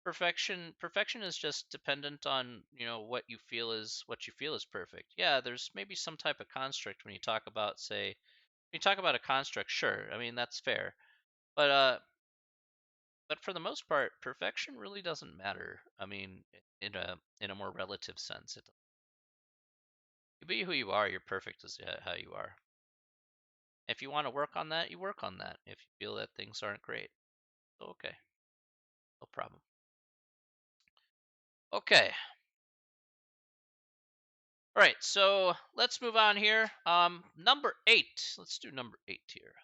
S1: Perfection is just dependent on what you feel is perfect. Yeah, there's maybe some type of construct when you talk about, say, when you talk about a construct, sure, I mean that's fair. But for the most part, perfection really doesn't matter. I mean, in a more relative sense, you be who you are. You're perfect as how you are. If you want to work on that, you work on that. If you feel that things aren't great, so okay, no problem. Okay, all right. So let's move on here. Number 8. Let's do number 8 here.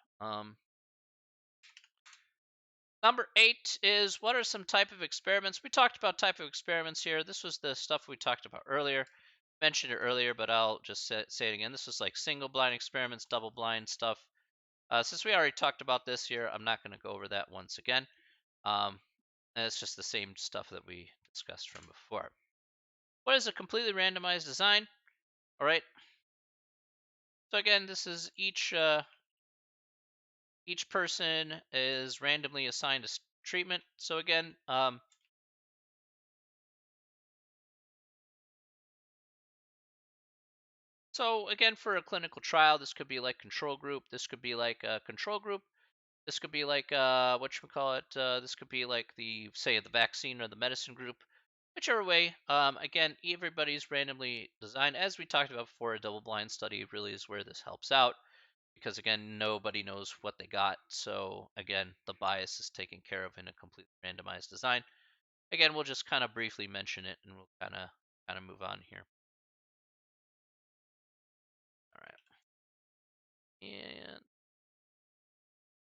S1: Number 8 is, what are some type of experiments? We talked about type of experiments here. This was the stuff we talked about earlier. Mentioned it earlier, but I'll just say it again. This was like single blind experiments, double blind stuff. Since we already talked about this here, I'm not going to go over that once again. And it's just the same stuff that we discussed from before. What is a completely randomized design? All right. So again, this is each person is randomly assigned a treatment. So again, for a clinical trial, this could be like control group. This could be like a control group. This could be like what you call it. This could be like the vaccine or the medicine group. Whichever way. Again, everybody's randomly designed. As we talked about before, a double-blind study really is where this helps out because again, nobody knows what they got. So again, the bias is taken care of in a completely randomized design. Again, we'll just kind of briefly mention it, and we'll kind of move on here. All right, and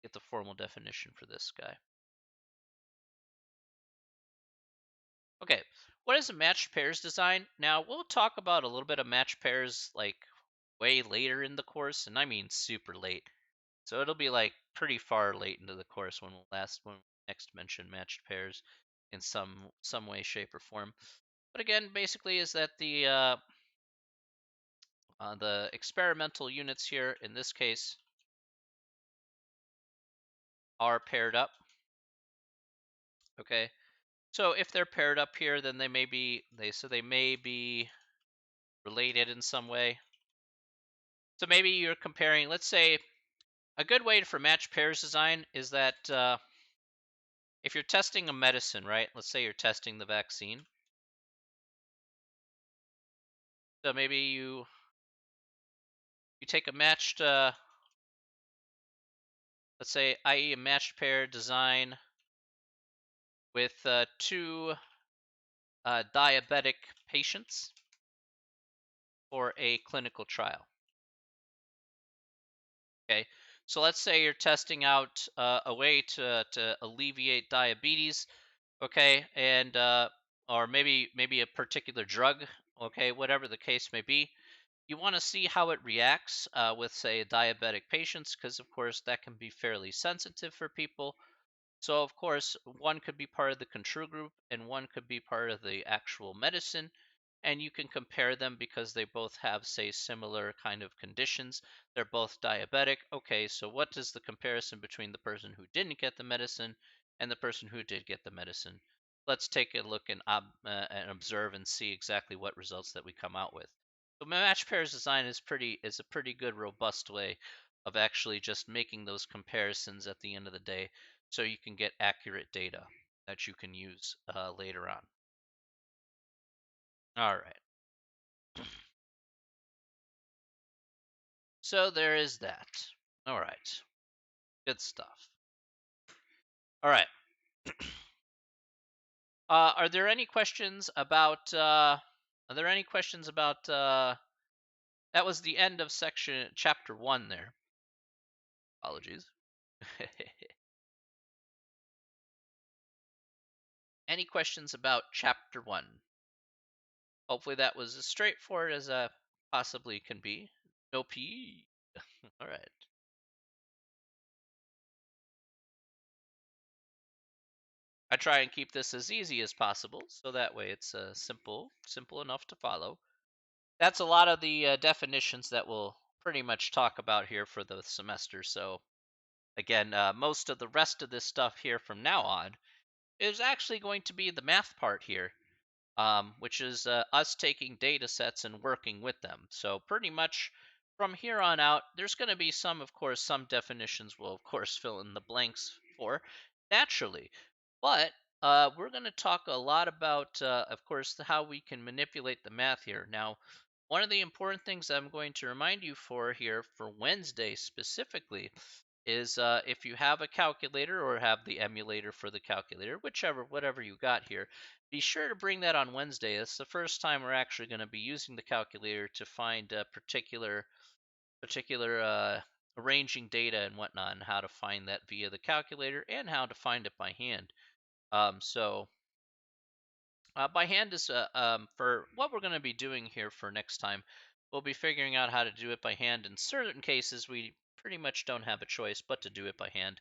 S1: get the formal definition for this guy. Okay, what is a matched pairs design? Now, we'll talk about a little bit of matched pairs like way later in the course, and I mean super late. So it'll be like pretty far late into the course when we next mention matched pairs in some way, shape, or form. But again, basically is that the experimental units here in this case are paired up. Okay, So if they're paired up here, then they may be related in some way. So maybe you're comparing, let's say, a good way for match pairs design is that if you're testing a medicine, right? Let's say you're testing the vaccine. So maybe you take a matched, let's say, i.e., a matched pair design with two diabetic patients for a clinical trial. Okay, so let's say you're testing out a way to alleviate diabetes. Okay, and or maybe a particular drug. Okay, whatever the case may be, you want to see how it reacts with, say, diabetic patients, because of course that can be fairly sensitive for people. So, of course, one could be part of the control group and one could be part of the actual medicine. And you can compare them because they both have, say, similar kind of conditions. They're both diabetic. Okay, so what is the comparison between the person who didn't get the medicine and the person who did get the medicine? Let's take a look and observe and see exactly what results that we come out with. So match pairs design is a pretty good, robust way of actually just making those comparisons at the end of the day, so you can get accurate data that you can use later on. All right. So there is that. All right. Good stuff. All right. Are there any questions about? Are there any questions about? That was the end of section chapter 1. There. Apologies. Any questions about chapter 1? Hopefully that was as straightforward as possibly can be. No P. All right. I try and keep this as easy as possible, so that way it's simple enough to follow. That's a lot of the definitions that we'll pretty much talk about here for the semester. So again, most of the rest of this stuff here from now on is actually going to be the math part here, which is us taking data sets and working with them. So pretty much from here on out, there's going to be some, of course, some definitions we'll of course fill in the blanks for naturally, but we're going to talk a lot about, of course, how we can manipulate the math here. Now, one of the important things I'm going to remind you for here for Wednesday specifically is if you have a calculator or have the emulator for the calculator, whatever you got here, be sure to bring that on Wednesday. It's the first time we're actually going to be using the calculator to find a particular arranging data and whatnot, and how to find that via the calculator and how to find it by hand. So by hand is for what we're going to be doing here for next time. We'll be figuring out how to do it by hand. In certain cases, we pretty much don't have a choice but to do it by hand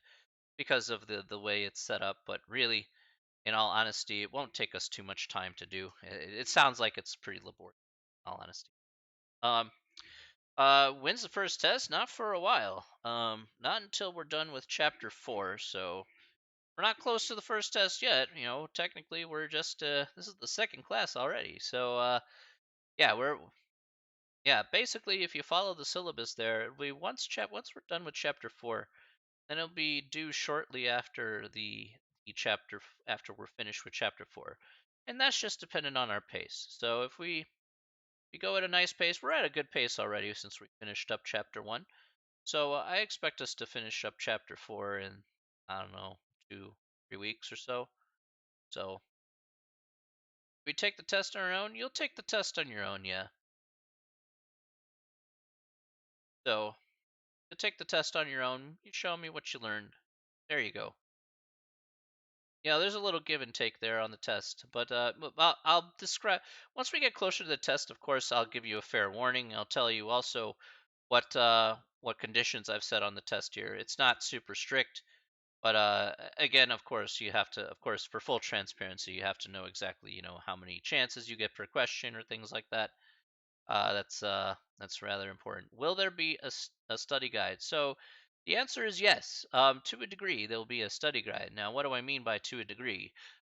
S1: because of the way it's set up. But really, in all honesty, it won't take us too much time to do. It sounds like it's pretty laborious, in all honesty. Um, when's the first test? Not for a while. Not until we're done with chapter 4. So we're not close to the first test yet. You know, technically, we're just this is the second class already. So yeah, basically, if you follow the syllabus there, once we're done with chapter 4, then it'll be due shortly after the chapter after we're finished with chapter 4, and that's just dependent on our pace. So if we go at a nice pace, we're at a good pace already since we finished up chapter 1. So I expect us to finish up chapter 4 in, I don't know, 2 3 weeks or so. So if we take the test on our own, you'll take the test on your own, yeah. So you'll take the test on your own. You show me what you learned. There you go. Yeah, there's a little give and take there on the test, but I'll describe once we get closer to the test. Of course, I'll give you a fair warning. I'll tell you also what conditions I've set on the test here. It's not super strict, but again, of course, you have to, of course, for full transparency, you have to know exactly, how many chances you get per question or things like that. That's rather important. Will there be a study guide? So the answer is yes. To a degree, there will be a study guide. Now, what do I mean by to a degree?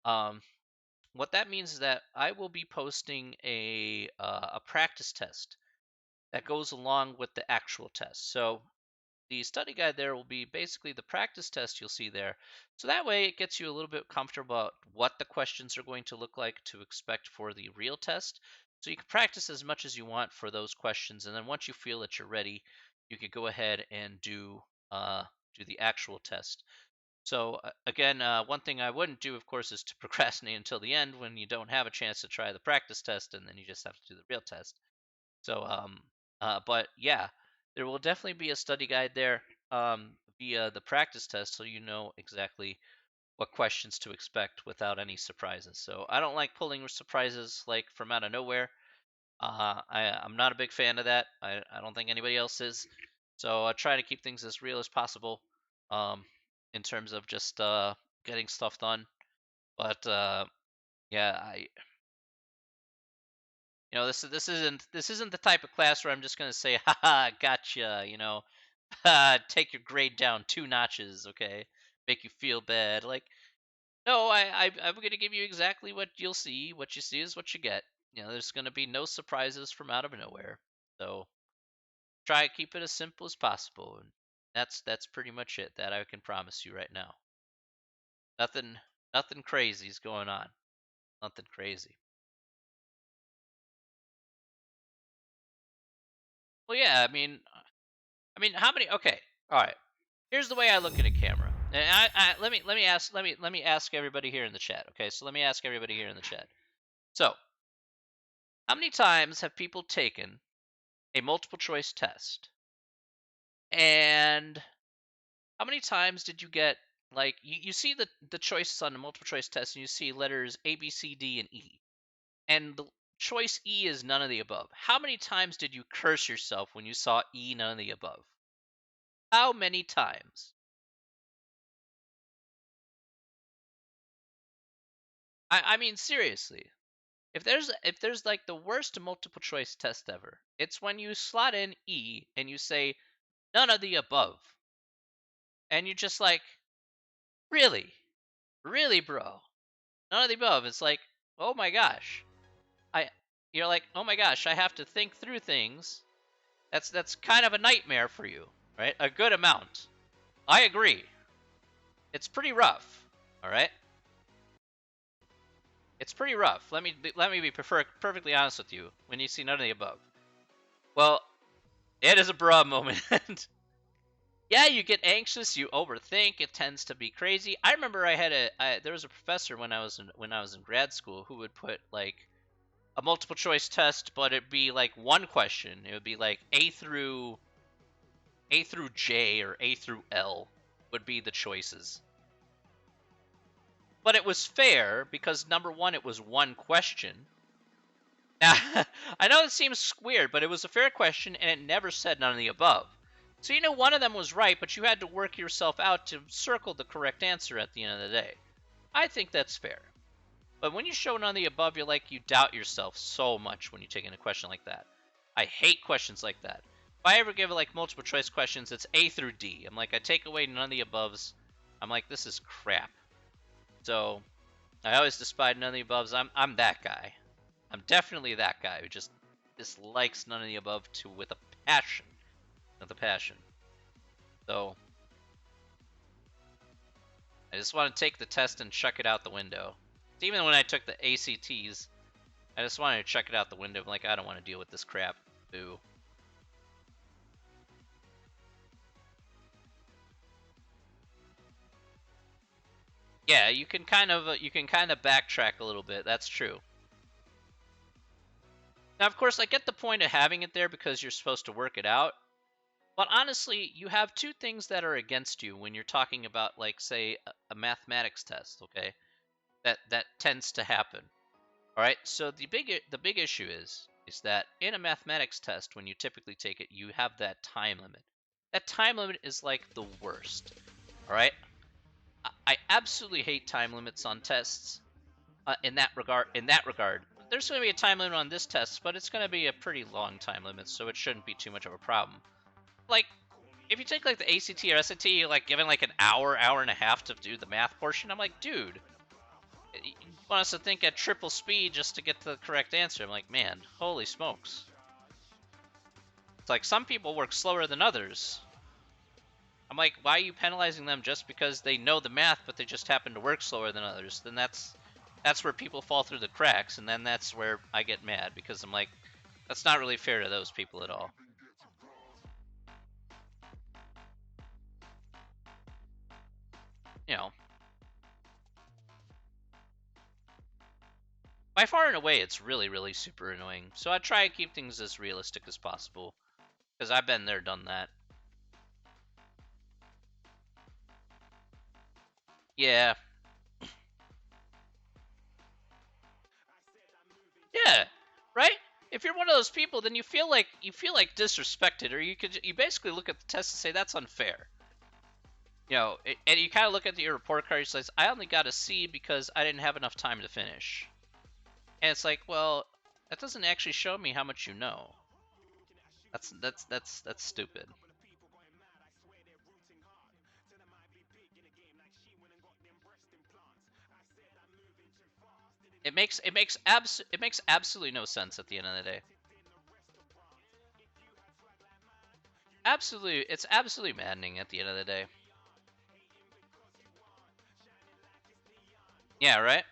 S1: Um, what that means is that I will be posting a practice test that goes along with the actual test. So the study guide there will be basically the practice test you'll see there. So that way it gets you a little bit comfortable about what the questions are going to look like to expect for the real test. So you can practice as much as you want for those questions, and then once you feel that you're ready, you could go ahead and do the actual test. So again, one thing I wouldn't do, of course, is to procrastinate until the end when you don't have a chance to try the practice test, and then you just have to do the real test. So, but yeah, there will definitely be a study guide there via the practice test, so you know exactly what questions to expect without any surprises. So I don't like pulling surprises like from out of nowhere. I'm not a big fan of that. I don't think anybody else is. So I try to keep things as real as possible um, in terms of just getting stuff done. But yeah, this isn't the type of class where I'm just gonna say, "Haha, gotcha," take your grade down 2 notches, okay, make you feel bad. Like, no, I'm gonna give you exactly what you'll see. What you see is what you get. There's gonna be no surprises from out of nowhere. So try to keep it as simple as possible, and that's pretty much it. That I can promise you right now. Nothing, nothing crazy is going on. Nothing crazy. Well, yeah, I mean, how many? Okay, all right. Here's the way I look at a camera. And let me ask everybody here in the chat. Okay, so let me ask everybody here in the chat. So, how many times have people taken a multiple choice test? And how many times did you get like you see the choices on the multiple choice test and you see letters A, B, C, D, and E. And the choice E is none of the above. How many times did you curse yourself when you saw E, none of the above? How many times? I mean seriously. If there's like the worst multiple choice test ever, it's when you slot in E and you say none of the above. And you're just like, really? Really, bro? None of the above. It's like, oh my gosh. I you're like, oh my gosh, I have to think through things. That's kind of a nightmare for you, right? A good amount. I agree. It's pretty rough. All right? It's pretty rough. Let me be perfectly honest with you when you see none of the above. Well, it is a bra moment. Yeah, you get anxious, you overthink. It tends to be crazy. I remember there was a professor when I was in grad school who would put like a multiple choice test, but it'd be like one question. It would be like A through J or A through L would be the choices. But it was fair because number one, it was one question. Now, I know it seems weird, but it was a fair question and it never said none of the above. So one of them was right, but you had to work yourself out to circle the correct answer at the end of the day. I think that's fair. But when you show none of the above, you doubt yourself so much when you take in a question like that. I hate questions like that. If I ever give like multiple choice questions, it's A through D. I'm like, I take away none of the aboves. I'm like, this is crap. So I always despise none of the aboves. I'm that guy. I'm definitely that guy who just dislikes none of the above with a passion. With a passion. So I just want to take the test and chuck it out the window. Even when I took the ACTs, I just wanted to chuck it out the window. I'm like, I don't want to deal with this crap. Boo. Yeah, you can kind of backtrack a little bit. That's true. Now, of course, I get the point of having it there because you're supposed to work it out. But honestly, you have two things that are against you when you're talking about, like, say, a mathematics test. Okay, that tends to happen. All right. So the big issue is that in a mathematics test, when you typically take it, you have that time limit. That time limit is like the worst. All right. I absolutely hate time limits on tests. In that regard, there's going to be a time limit on this test, but it's going to be a pretty long time limit, so it shouldn't be too much of a problem. Like, if you take like the ACT or SAT, like given like an hour and a half to do the math portion, I'm like, dude, want us to think at triple speed just to get to the correct answer. I'm like, man, holy smokes. It's like some people work slower than others. I'm like, why are you penalizing them just because they know the math, but they just happen to work slower than others? Then that's where people fall through the cracks, and then that's where I get mad, because I'm like, that's not really fair to those people at all. You know, by far and away, it's really, really super annoying. So I try to keep things as realistic as possible, because I've been there, done that. Yeah. Yeah, right? If you're one of those people, then you feel like disrespected, or you basically look at the test and say that's unfair. You know, and you kind of look at your report card. You say, I only got a C because I didn't have enough time to finish. And it's like, well, that doesn't actually show me how much you know. That's stupid. It makes absolutely no sense at the end of the day. It's absolutely maddening at the end of the day. Yeah, right?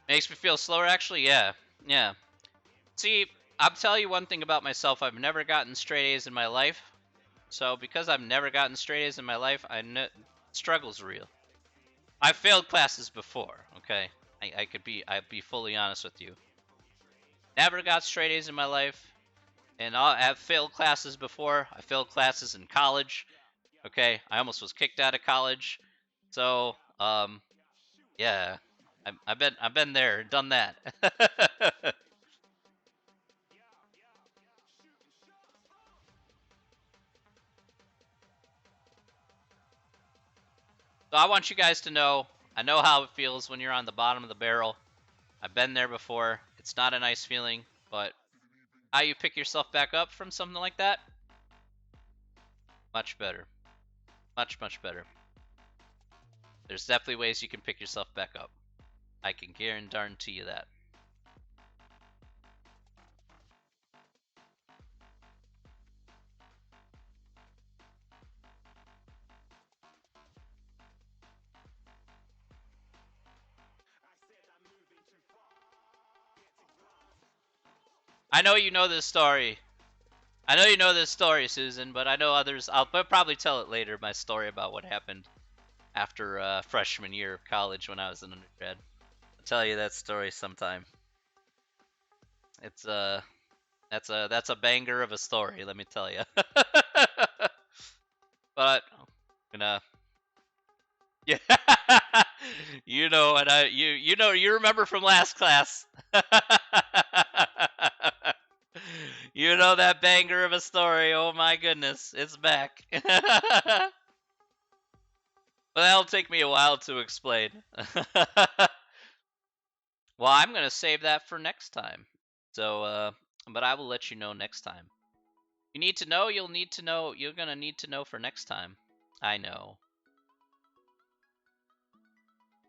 S1: Makes me feel slower, actually? Yeah. Yeah. See, I'll tell you one thing about myself. I've never gotten straight A's in my life. So because I've never gotten straight A's in my life, I know struggle's real. I've failed classes before, okay? I'd be fully honest with you. Never got straight A's in my life. And I've failed classes before. I failed classes in college. Okay, I almost was kicked out of college. So, yeah, I've been there, done that. So I want you guys to know, I know how it feels when you're on the bottom of the barrel. I've been there before. It's not a nice feeling, but how you pick yourself back up from something like that, much better. Much, much better. There's definitely ways you can pick yourself back up. I can guarantee you that. I know you know this story. I know you know this story, Susan, but I know others. I'll probably tell it later, my story about what happened after freshman year of college when I was an undergrad. I'll tell you that story sometime. It's that's a banger of a story, let me tell you. But I'm gonna yeah, you know, and you know, you remember from last class. You know that banger of a story. Oh my goodness, it's back. But that'll take me a while to explain. Well, I'm gonna save that for next time. So, but I will let you know next time. You need to know. You'll need to know. You're gonna need to know for next time. I know.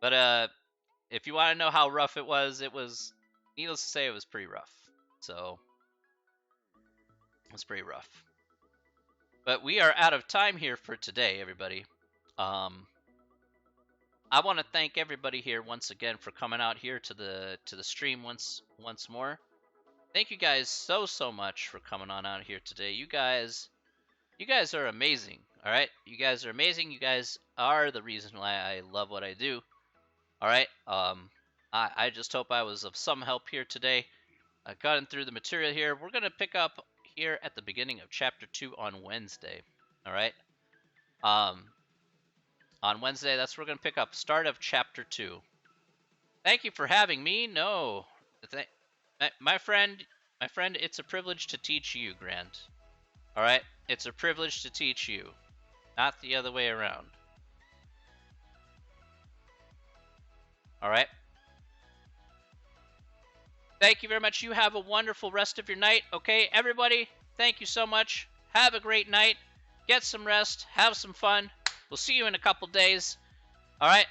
S1: But if you want to know how rough it was, needless to say, it was pretty rough. So it was pretty rough. But we are out of time here for today, everybody. I want to thank everybody here once again for coming out here to the stream once more. Thank you guys so much for coming on out here today. You guys are amazing. All right, you guys are amazing. You guys are the reason why I love what I do. All right. I just hope I was of some help here today. I've gotten through the material here. We're gonna pick up here at the beginning of chapter 2 on Wednesday. All right. On Wednesday, that's where we're gonna pick up start of chapter 2. Thank you for having me. No, my friend, it's a privilege to teach you, Grant. All right, it's a privilege to teach you, not the other way around. All right. Thank you very much. You have a wonderful rest of your night. Okay, everybody, thank you so much. Have a great night. Get some rest. Have some fun. We'll see you in a couple days. All right,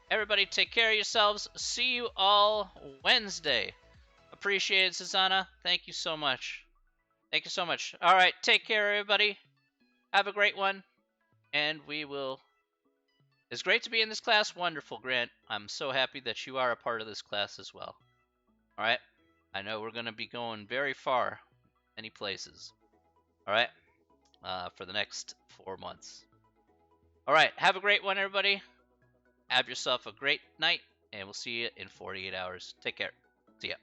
S1: everybody, take care of yourselves. See you all Wednesday. Appreciate it, Susanna. Thank you so much. Thank you so much. All right, take care, everybody. Have a great one, and we will. It's great to be in this class. Wonderful, Grant. I'm so happy that you are a part of this class as well. All right, I know we're going to be going very far, many places. All right, for the next 4 months. All right, have a great one, everybody. Have yourself a great night, and we'll see you in 48 hours. Take care. See ya.